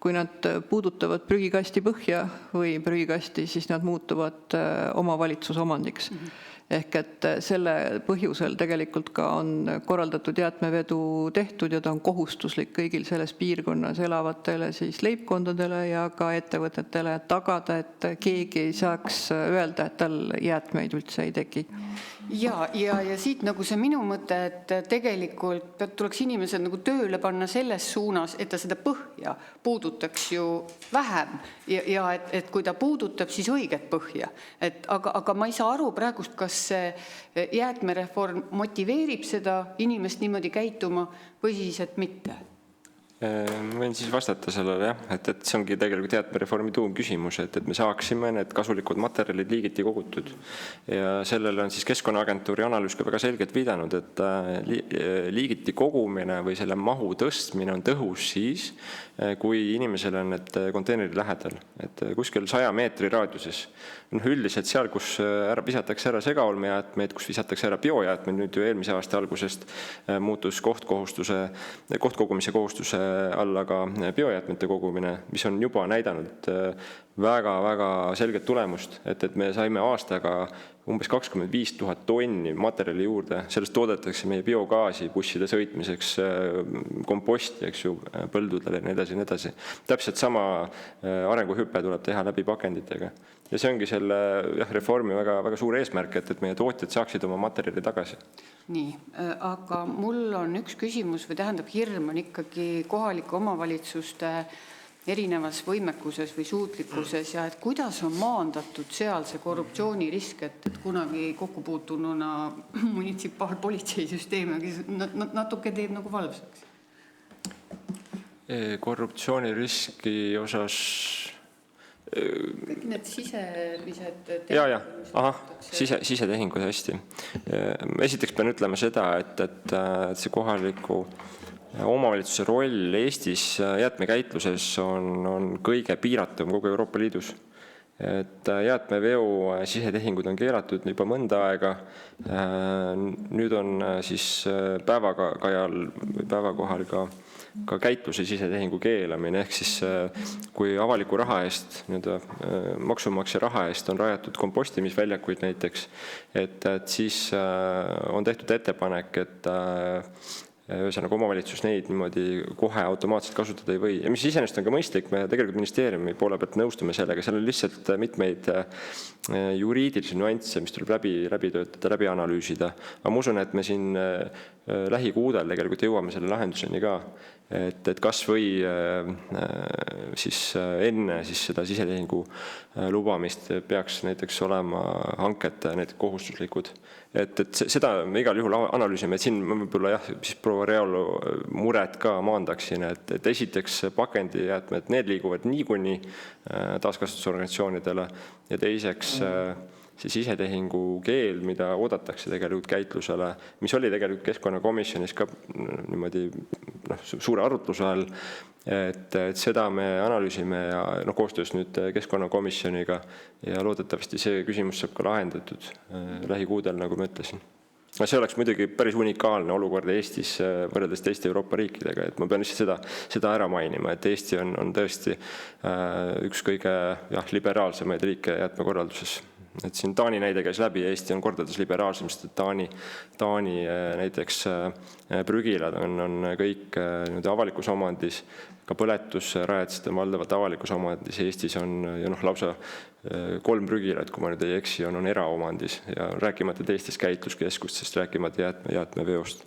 kui nad puudutavad prügikasti põhja või prügikasti, siis nad muutuvad omavalitsuse omandiks. Ehk et selle põhjusel tegelikult ka on korraldatud jäätmevedu tehtud ja ta on kohustuslik kõigil selles piirkonnas elavatele siis leibkondadele ja ka ettevõtetele tagada, et keegi ei saaks öelda, et tal jäätmeid üldse ei teki. Ja siit nagu see minu mõte, et tegelikult tuleks inimesed nagu tööle panna selles suunas, et ta seda põhja puudutaks ju vähem ja et kui ta puudutab, siis õiget põhja. Aga ma ei saa aru praegust, kas see jäätmereform motiveerib seda inimest niimoodi käituma või siis, et mitte. Ma võin siis vastata sellele, et see ongi tegelikult jäätmereformi tuumküsimus, et me saaksime need kasulikud materjalid liigiti kogutud. Ja sellele on siis Keskkonnaagentuuri analüüs ka väga selgelt viidanud, et liigiti kogumine või selle mahu tõstmine on tõhus siis, kui inimesel on need konteineri lähedal, et kuskil 100 meetri raadiuses. Üldiselt seal, kus visatakse ära segaolmejäätmeid, kus visatakse ära biojäätmeid, nüüd ju eelmise aasta algusest muutus kohtkogumise kohustuse alla ka biojäätmete kogumine, mis on juba näidanud väga-väga selget tulemust, et me saime aastaga umbes 25 000 tonni materjali juurde, sellest toodetakse meie biogaasi busside sõitmiseks, komposti, eks ju, põldudele ja nii edasi ja nii edasi. Täpselt sama arenguhüpe tuleb teha läbi pakenditega. Ja see ongi selle reformi väga, väga suur eesmärk, et meie tootjad saaksid oma materjali tagasi. Nii, aga mul on üks küsimus või tähendab hirm on ikkagi kohalike omavalitsuste erinevas võimekuses või suutlikkuses ja et kuidas on maandatud seal see korruptsioonirisk, et kunagi kokkupuutununa munitsipaalpolitseisüsteem natuke teeb nagu valvsaks? Korruptsiooniriski osas... Kõik need sisemised... sisetehingud hästi. Esiteks pean ütlema seda, et see kohaliku omavalitsuse roll Eestis jäätmekäitluses on kõige piiratum kogu Euroopa Liidus. Et jäätmeveo sisetehingud on keelatud juba mõnda aega. Nüüd on siis päevakohal ka käitluse sisetehingu keelamine, ehk siis kui avaliku raha eest, maksumaksja raha eest on rajatud kompostimisväljakuid näiteks, et siis on tehtud ettepanek, et ühesõnaga omavalitsus neid niimoodi kohe automaatselt kasutada ei või. Ja mis iseenesest on ka mõistlik, me tegelikult ministeeriumi poole pealt nõustume sellega, seal on lihtsalt mitmeid juriidilisi nüansse, mis tuleb läbi töötada, läbi analüüsida. Aga ma usun, et me siin lähikuudel tegelikult jõuame selle lahenduseni ka, et kas või siis enne siis seda sisetehingu lubamist peaks näiteks olema hanked näiteks kohustuslikud. Et seda me igal juhul analüüsime, et siin võib-olla siis proua Realo mured ka maandaksin, et esiteks pakendijäätmed, need liiguvad niikuni taaskasutusorganisatsioonidele ja teiseks see sisetehingu keel, mida oodatakse tegelikult käitlusele, mis oli tegelikult keskkonnakomisjonis ka niimoodi suure arutluse all, et seda me analüüsime ja koostöös nüüd keskkonnakomisjoniga ja loodetavasti see küsimus saab ka lahendatud lähikuudel, nagu ma ütlesin. See oleks muidugi päris unikaalne olukord Eestis võrreldes teiste Euroopa riikidega, et ma pean lihtsalt seda ära mainima, et Eesti on tõesti üks kõige liberaalsemaid riike jäätmekorralduses. Et siin Taani näide käis läbi, Eesti on kordades liberaalsem, sest Taani näiteks prügilad on kõik avalikus omandis, ka põletusrajatised on valdavalt avalikus omandis, Eestis on lausa 3 prügilat, kui ma nüüd ei eksi, on eraomandis ja rääkimata teistest käitluskeskustest, rääkimata jäätmeveost.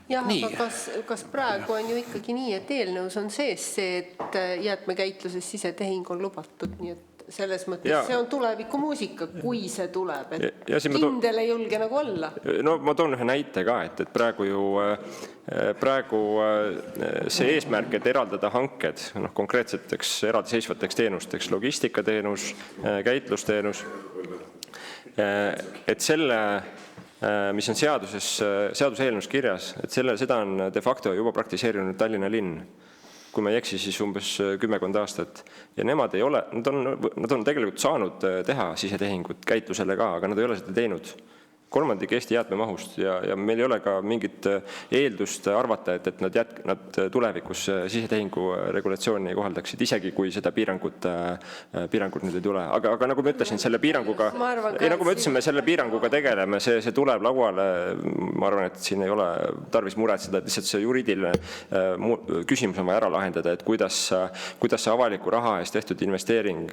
Jah, aga kas praegu on ju ikkagi nii, et eelnõus on sees see, et jäätmekäitluses sisetehing on lubatud, nii et selles mõttes see on tuleviku muusika, kui see tuleb, et kindel ei julge nagu olla. No ma toon ühe näite ka, et praegu see eesmärk, et eraldada hanked konkreetseteks eraldiseisvateks teenusteks, logistikateenus, käitlusteenus, et selle mis on seaduseelnõus kirjas, et seda on de facto juba praktiseerinud Tallinna linn, kui ma ei eksi, siis umbes 10 aastat. Ja nemad nad on tegelikult saanud teha sisetehingut käitlusele ka, aga nad ei ole seda teinud. 3% Eesti jäätmemahust ja meil ei ole ka mingit eeldust arvata, et nad tulevikus sisetehingu regulatsiooni kohaldaksid, isegi kui seda piirangut nüüd ei tule. Aga nagu ma ütlesin, selle piiranguga, selle piiranguga tegeleme, see tuleb lauale, ma arvan, et siin ei ole tarvis muretseda, et lihtsalt see juriidiline küsimus on vaja ära lahendada, et kuidas see avaliku raha eest tehtud investeering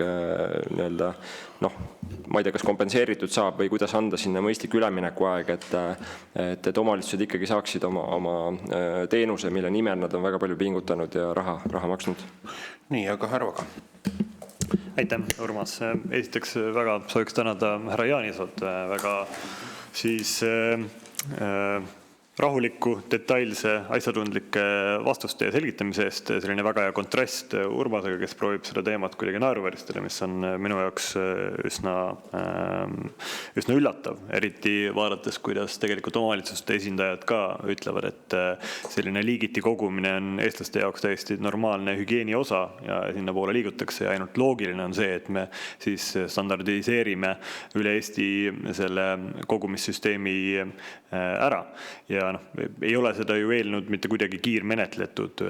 ma ei tea, kas kompenseeritud saab või kuidas anda sinna mõistlik ülemineku aeg, et omavalitsused ikkagi saaksid oma teenuse, mille nimel nad on väga palju pingutanud ja raha maksnud. Nii, aga härra Vaga. Aitäh, Urmas. Esiteks väga sooviks tänada härra Jaanisot väga siis rahuliku, detailse, asjatundlike vastuste ja selgitamise eest. Selline väga hea kontrast Urmasega, kes proovib seda teemat kuidagi naeruvääristada, mis on minu jaoks üsna üllatav. Eriti vaadates, kuidas tegelikult omavalitsuste esindajad ka ütlevad, et selline liigiti kogumine on eestlaste jaoks täiesti normaalne hügieeni osa ja sinna poole liigutakse ja ainult loogiline on see, et me siis standardiseerime üle Eesti selle kogumissüsteemi ära. Ja ja ei ole seda ju eelnõud mitte kuidagi kiirmenetletud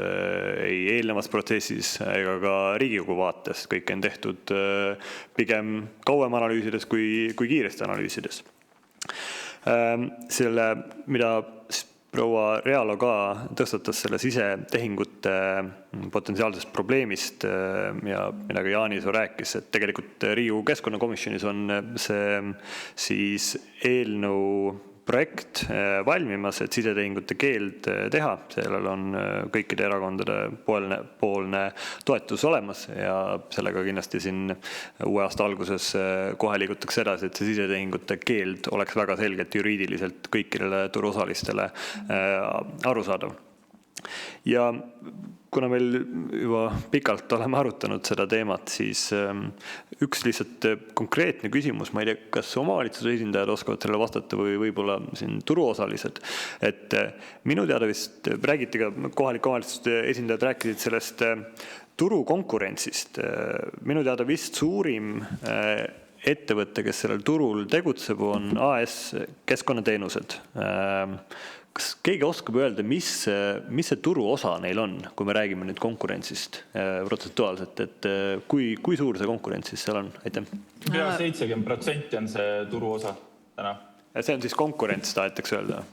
ei eelnevas protsessis ega ka Riigikogu vaates. Kõik on tehtud pigem kauem analüüsides kui kiiresti analüüsides. Selle, mida proua Realo ka tõstatas selle sisetehingute potentsiaalsest probleemist ja mida ka Jaanisoo rääkis, et tegelikult Riigikogu keskkonnakomisjonis on see siis eelnõu projekt valmimas, et sisetehingute keeld teha. Sellel on kõikide erakondade poolne toetus olemas ja sellega kindlasti siin uue aasta alguses kohe liigutakse edasi, et see sisetehingute keeld oleks väga selgelt juriidiliselt kõikidele turuosalistele arusaadav. Ja kuna meil juba pikalt oleme arutanud seda teemat, siis üks lihtsalt konkreetne küsimus, ma ei tea, kas omavalitsuse esindajad oskavad sellele vastata või võib-olla siin turuosalised, et minu teada vist räägiti ka kohalike omavalitsuste esindajad rääkisid sellest turukonkurentsist. Minu teada vist suurim ettevõte, kes sellel turul tegutseb, on AS Keskkonnateenused. Kas keegi oskab öelda, mis see turu osa neil on, kui me räägime nüüd konkurentsist protsentuaalselt, et kui suur see konkurents siis seal on? Aitäh. Pea 70% on see turu osa täna. See on siis konkurents, tahetakse öelda?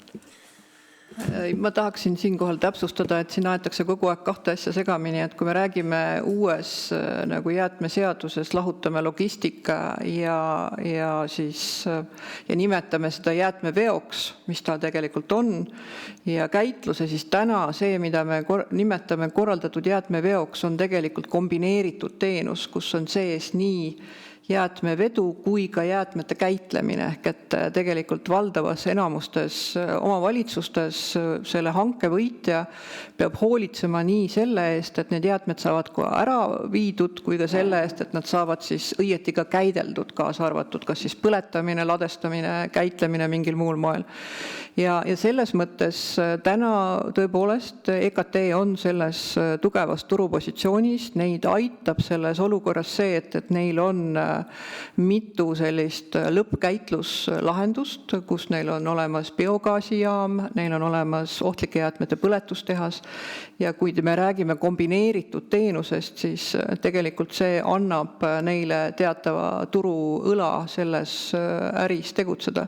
Ma tahaksin siinkohal täpsustada, et siin aetakse kogu aeg kahte asja segamini, et kui me räägime uues nagu jäätmeseaduses, lahutame logistika ja nimetame seda jäätmeveoks, mis ta tegelikult on, ja käitluse, siis täna see, mida me nimetame korraldatud jäätmeveoks, on tegelikult kombineeritud teenus, kus on sees nii jäätmevedu kui ka jäätmete käitlemine, ehk et tegelikult valdavas enamustes omavalitsustes selle hanke võitja peab hoolitsema nii selle eest, et need jäätmed saavad ära viidud, kui ka selle eest, et nad saavad siis õieti ka käideldud, kaasa arvatud, kas siis põletamine, ladestamine, käitlemine mingil muul moel. Ja selles mõttes täna tõepoolest EKT on selles tugevas turupositsioonis, neid aitab selles olukorras see, et neil on mitu sellist lõppkäitluslahendust, kus neil on olemas biogaasijaam, neil on olemas ohtlike jäätmete põletustehas ja kui me räägime kombineeritud teenusest, siis tegelikult see annab neile teatava turuõla selles äris tegutseda.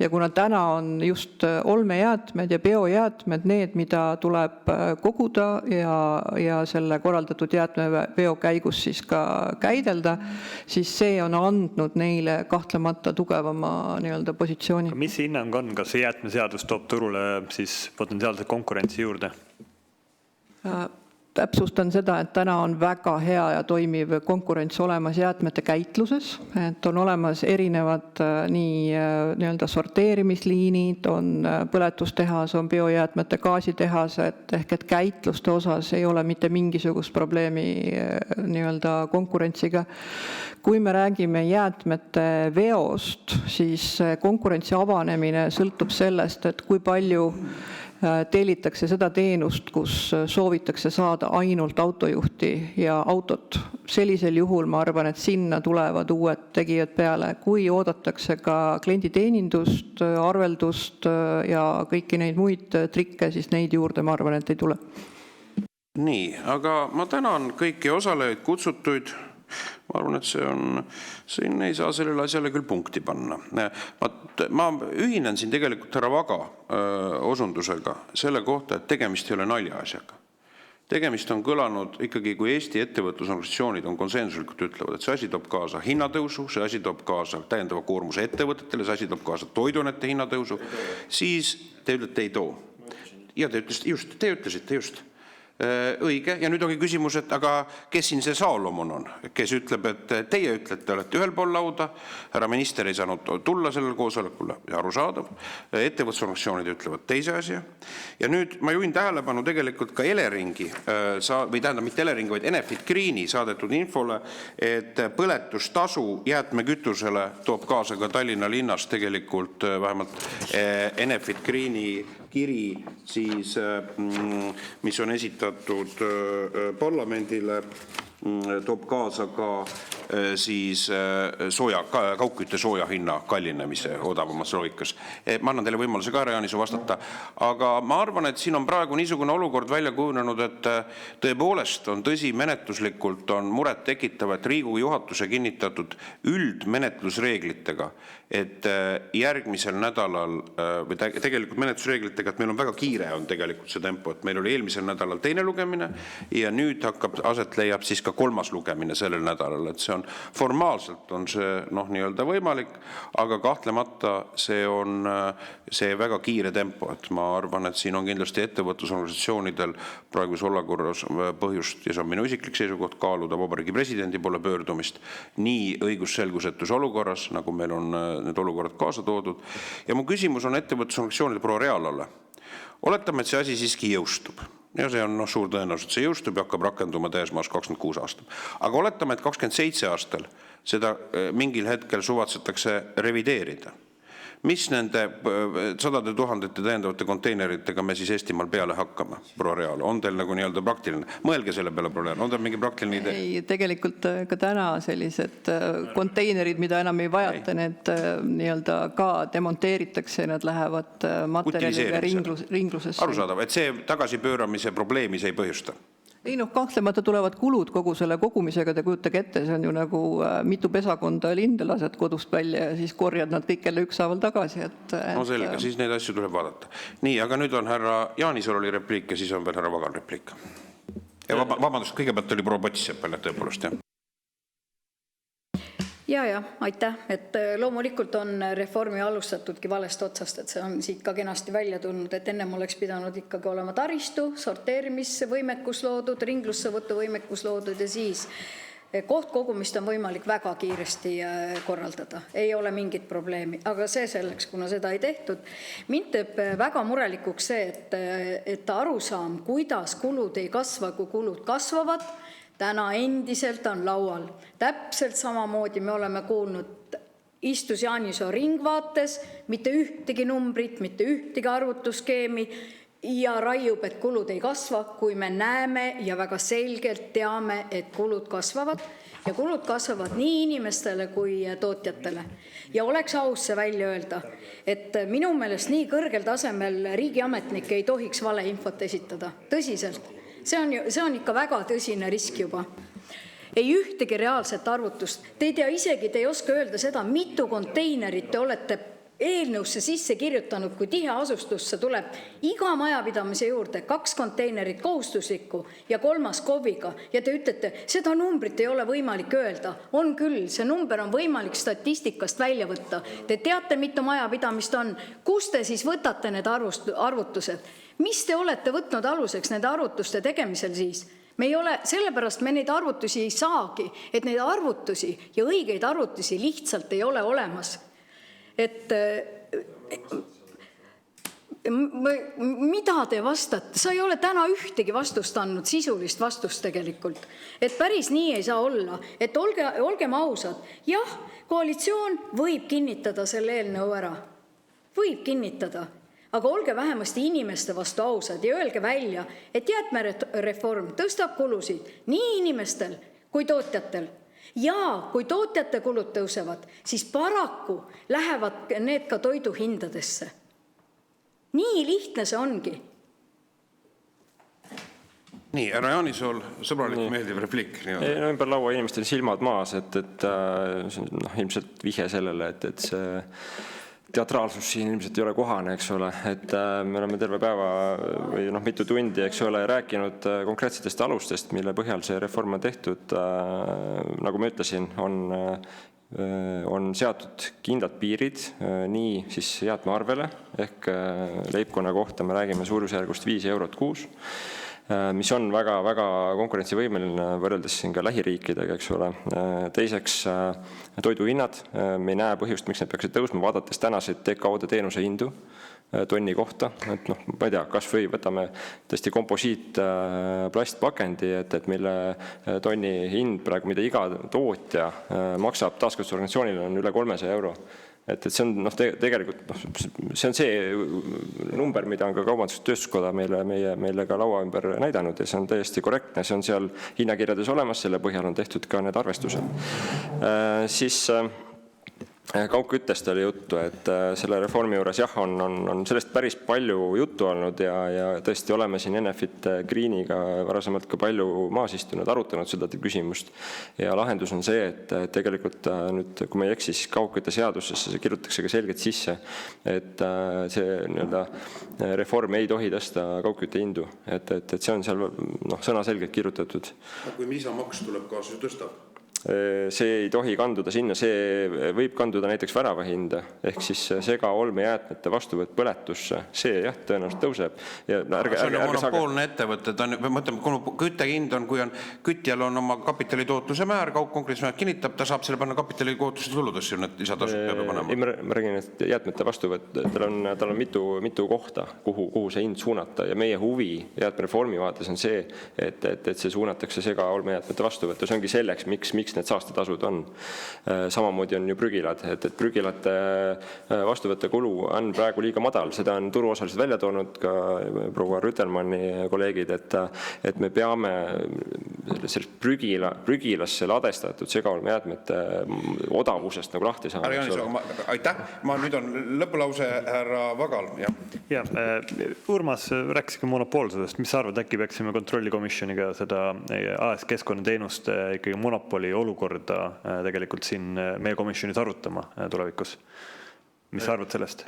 Ja kuna täna on just olmejäätmed ja biojäätmed need, mida tuleb koguda ja selle korraldatud jäätmeveo käigus siis ka käidelda, siis see on andnud neile kahtlemata tugevama positsiooni. Mis hinnang on, kas see jäätmeseadus toob turule siis potentsiaalse konkurentsi juurde? Täpsustan seda, et täna on väga hea ja toimiv konkurents olemas jäätmete käitluses, et on olemas erinevad nii sorteerimisliinid, on põletustehas, on biojäätmete gaasitehas, ehk et käitluste osas ei ole mitte mingisugust probleemi konkurentsiga. Kui me räägime jäätmete veost, siis konkurentsi avanemine sõltub sellest, et kui palju tellitakse seda teenust, kus soovitakse saada ainult autojuhti ja autot. Sellisel juhul ma arvan, et sinna tulevad uued tegijad peale. Kui oodatakse ka klienditeenindust, arveldust ja kõiki neid muid trikke, siis neid juurde ma arvan, et ei tule. Nii, aga ma tänan kõiki osalejaid, kutsutuid. Ma arvan, et siin ei saa sellele asjale küll punkti panna. Ma ühinen siin tegelikult härra Vaga osundusega selle kohta, et tegemist ei ole naljaasjaga. Tegemist on kõlanud ikkagi, kui Eesti ettevõtlusorganisatsioonid on konsensuslikult ütlevad, et see asi toob kaasa hinnatõusu, see asi toob kaasa täiendava koormuse ettevõtetele, see asi toob kaasa toidunete hinnatõusu, siis te ütlete ei too. Ja te ütlesite just. Õige, ja nüüd ongi küsimus, et aga kes siin see Saalomon on, kes ütleb, et teie ütlete, olete ühel pool lauda, härra minister ei saanud tulla sellel koosolekule, arusaadav, ettevõtlusorganisatsioonid ütlevad teise asja. Ja nüüd ma juhin tähelepanu tegelikult ka Eleringi, või tähendab mitte Eleringi, vaid Enefit Greeni saadetud infole, et põletustasu jäätmekütusele toob kaasa ka Tallinna linnas tegelikult vähemalt Enefit Greeni kiri, siis, mis on esitatud parlamendile, toob kaasa ka siis kaugkütte sooja hinna kallinemise odavamas loogikas. Ma annan teile võimaluse ka, härra Jaaniso, vastata, aga ma arvan, et siin on praegu niisugune olukord välja kujunenud, et tõepoolest on tõsi, menetluslikult on muret tekitav, et Riigikogu juhatuse kinnitatud üldmenetlusreeglitega, et järgmisel nädalal või tegelikult menetlusreeglitega, et meil on väga kiire on tegelikult see tempo, et meil oli eelmisel nädalal teine lugemine ja nüüd leiab siis ka kolmas lugemine sellel nädalal, et see on formaalselt on see nii-öelda võimalik, aga kahtlemata see on see väga kiire tempo, et ma arvan, et siin on kindlasti ettevõtlusorganisatsioonidel praeguses olukorras põhjust ja see on minu isiklik seisukoht kaaluda Vabariigi Presidendi poole pöördumist nii õigusselgusetus olukorras, nagu meil on need olukorrad kaasa toodud. Ja mu küsimus on ettevõtlusorganisatsioonile proua Realale. Oletame, et see asi siiski jõustub. Ja see on suur tõenäosus, et see jõustub ja hakkab rakenduma täies maas 26 aastal. Aga oletame, et 27 aastal seda mingil hetkel suvatsetakse revideerida. Mis nende sadade tuhandete täiendavate konteineritega me siis Eestimaal peale hakkama, proua Real? On teil nagu nii-öelda praktiline? Mõelge selle peale, proua Real. On teil mingi praktiline idee? Ei, tegelikult ka täna sellised konteinerid, mida enam ei vajata, need nii-öelda ka demonteeritakse, nad lähevad materjaliga ringlusesse. Arusaadav, et see tagasipööramise probleemi see ei põhjusta? Ei kahtlemata tulevad kulud kogu selle kogumisega, te kujutage ette, see on ju nagu mitu pesakonda linde lased kodust välja ja siis korjad nad kõik jälle ükshaaval tagasi. No selge, siis neid asju tuleb vaadata. Nii, aga nüüd on härra Jaanisol oli repliik ja siis on veel härra Vagan repliik. Ja vabandust, kõigepealt oli proua Potisepp jälle tõepoolest, jah. Ja, aitäh, et loomulikult on reformi alustatudki valest otsast, et see on siit ka kenasti välja tulnud, et ennem oleks pidanud ikkagi olema taristu, sorteerimisvõimekus loodud, ringlussevõtuvõimekus loodud ja siis kohtkogumist on võimalik väga kiiresti korraldada. Ei ole mingit probleemi, aga see selleks, kuna seda ei tehtud. Mind teeb väga murelikuks see, et arusaam, kuidas kulud ei kasva, kui kulud kasvavad, täna endiselt on laual. Täpselt samamoodi me oleme kuulnud, istus Jaaniso ringvaates, mitte ühtegi numbrit, mitte ühtegi arvutusskeemi ja raiub, et kulud ei kasva, kui me näeme ja väga selgelt teame, et kulud kasvavad ja kulud kasvavad nii inimestele kui tootjatele. Ja oleks aus see välja öelda, et minu meelest nii kõrgel tasemel riigiametnik ei tohiks valeinfot esitada. Tõsiselt. See on ikka väga tõsine risk juba. Ei ühtegi reaalset arvutust. Te ei tea isegi, te ei oska öelda seda, mitu konteinerit te olete eelnõusse sisse kirjutanud, kui tiheasustusse tuleb iga majapidamise juurde 2 konteinerit kohustuslikku ja 3 KOV-iga. Ja te ütlete, seda numbrit ei ole võimalik öelda. On küll, see number on võimalik statistikast välja võtta. Te teate, mitu majapidamist on. Kus te siis võtate need arvutused? Mis te olete võtnud aluseks nende arvutuste tegemisel siis? Me ei ole, sellepärast me neid arvutusi ei saagi, et neid arvutusi ja õigeid arvutusi lihtsalt ei ole olemas. Et mida te vastate? Sa ei ole täna ühtegi vastust andnud, sisulist vastust tegelikult. Et päris nii ei saa olla. Et olgem ausad, jah, koalitsioon võib kinnitada selle eelnõu ära. Võib kinnitada. Aga olge vähemasti inimeste vastu ausad ja öelge välja, et jäätmereform tõstab kulusid nii inimestel kui tootjatel. Ja kui tootjate kulud tõusevad, siis paraku lähevad need ka toiduhindadesse. Nii lihtne see ongi. Nii, härra Jaanisool, sõbralik meeldiv repliik. Ümber laua inimestel silmad maas, et ilmselt vihje sellele, et see teatraalsus siin ilmselt ei ole kohane, eks ole, et me oleme terve päeva või mitu tundi, eks ole, rääkinud konkreetsetest alustest, mille põhjal see reform on tehtud. Nagu ma ütlesin, on seatud kindlad piirid nii siis jäätmearvele ehk leibkonna kohta me räägime suurusjärgust 5 eurot kuus, mis on väga-väga konkurentsivõimeline võrreldes siin ka lähiriikidega, eks ole. Teiseks, toiduhinnad, me ei näe põhjust, miks need peaksid tõusma, vaadates tänaseid TKO-de teenuse hindu. tonni kohta, et noh, ma ei tea, kas või võtame tõesti komposiit plastpakendi, et mille tonni hind praegu, mida iga tootja maksab taaskasutusorganisatsioonile, on üle 300 €. Et see on tegelikult see on see number, mida on ka Kaubandus-Tööstuskoda meile ka laua ümber näidanud ja see on täiesti korrektne, see on seal hinnakirjades olemas, selle põhjal on tehtud ka need arvestused. Siis kaugküttest oli juttu, et selle reformi juures jah, on sellest päris palju juttu olnud ja tõesti oleme siin Enefit Greeniga varasemalt ka palju maas istunud, arutanud seda küsimust ja lahendus on see, et tegelikult nüüd, kui me ei eksi, siis kaugkütte seadusesse see kirjutatakse ka selgelt sisse, et see reform ei tohi tõsta kaugkütte hindu, et see on seal sõnaselgelt kirjutatud. Kui lisamaks tuleb kaasa, tõstab? See ei tohi kanduda sinna, see võib kanduda näiteks värava hinda, ehk siis segaolmejäätmete vastuvõtt põletusse, see jah, tõenäoliselt tõuseb. See on monopoolne ettevõte, mõtleme, küttehind on, kui kütjal on oma kapitalitootuse määr, kaugkonkurentsimäär kinnitab, ta saab selle panna kapitalitootuse tuludesse, need lisatasud peab panema. Ma räägin, et jäätmete vastuvõtt, tal on mitu kohta, kuhu see hind suunata ja meie huvi jäätmereformi vaates on see, et see suunatakse segaolmejäätmete vastuvõtt ja see ongi selleks, miks need saastetasud on. Samamoodi on ju prügilad, et prügilate vastuvõtte kulu on praegu liiga madal, seda on turuosalised välja toonud ka proua Rütelmanni kolleegid, et me peame prügilasse ladestatud segaolmejäätmete odavusest nagu lahti saama. Härra Jaaniso, aitäh. Nüüd on lõpulause härra Vagal. Ja, Urmas rääkis ka monopoolsusest. Mis sa arvad, äkki peaksime kontrollikomisjoniga seda AS Keskkonnateenuste ikkagi monopoli olukorda tegelikult siin meie komisjonis arutama tulevikus. Mis sa arvad sellest?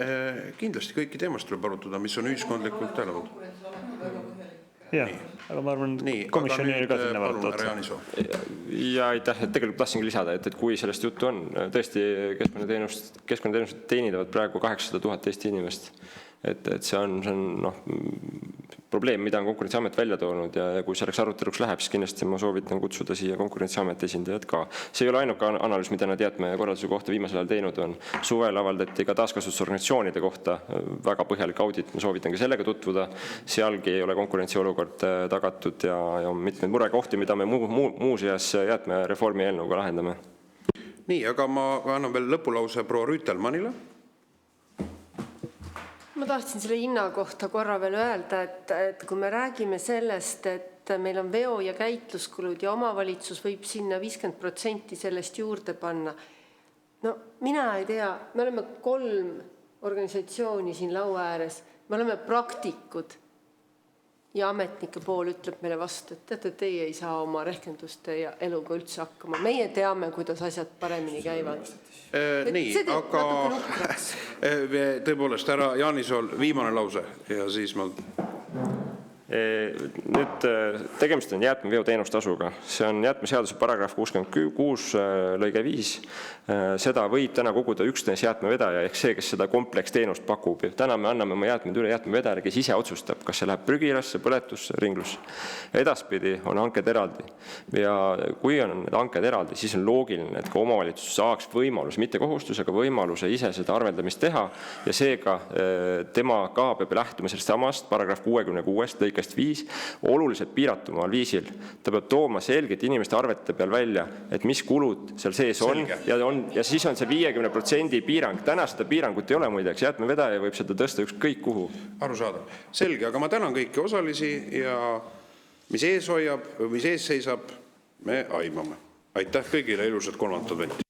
Kindlasti kõiki teemast tuleb arutada, mis on ühiskondlikult tähelepanu. Jah, aga ma arvan, komisjoni ka sinna vaadata otsa. Ja aitäh, et tegelikult tahtsingi lisada, et kui sellest juttu on, tõesti keskkonnateenused teenindavad praegu 800 000 Eesti inimest. Et see on probleem, mida on Konkurentsiamet välja toonud ja kui selleks aruteluks läheb, siis kindlasti ma soovitan kutsuda siia Konkurentsiameti esindajad ka. See ei ole ainuke analüüs, mida nad jäätmekorralduse kohta viimasel ajal teinud on. Suvel avaldati ka taaskasutusorganisatsioonide kohta väga põhjalik audit, ma soovitan ka sellega tutvuda. Sealgi ei ole konkurentsiolukord tagatud ja on mitmeid murekohti, mida me muuseas jäätmereformi eelnõuga lahendame. Nii, aga ma annan veel lõpulause proua Rüütelmannile. Ma tahtsin selle hinna kohta korra veel öelda, et kui me räägime sellest, et meil on veo- ja käitluskulud ja omavalitsus võib sinna 50% sellest juurde panna. No mina ei tea, me oleme 3 organisatsiooni siin laua ääres, me oleme praktikud ja ametnike pool ütleb meile vastu, et teie ei saa oma rehkenduste ja eluga üldse hakkama. Meie teame, kuidas asjad paremini käivad. Nii, aga tõepoolest, härra Jaanisol viimane lause ja siis ma... Nüüd tegemist on jäätmeveoteenustasuga. See on jäätmeseaduse paragrahv 66 lõige 5. Seda võib täna koguda üksnes jäätmevedaja ehk see, kes seda kompleksteenust pakub. Täna me anname oma jäätmed üle jäätmevedajale, kes ise otsustab, kas see läheb prügilasse, põletusse, ringlusse. Edaspidi on hanked eraldi. Ja kui on need hanked eraldi, siis on loogiline, et ka omavalitsus saaks võimaluse, mitte kohustusega võimaluse ise seda arveldamist teha ja seega tema ka peab lähtuma sellest samast paragrahv 66 lõikest 5 oluliselt piiratumal viisil. Ta peab tooma selgelt inimeste arvete peal välja, et mis kulud seal sees on ja siis on see 50% piirang. Täna seda piirangut ei ole muideks, jäätmevedaja võib seda tõsta ükskõik kuhu. Arusaadav. Selge, aga ma tänan kõiki osalisi ja mis ees hoiab või mis ees seisab, me aimame. Aitäh kõigile, ilusat 3. adventi.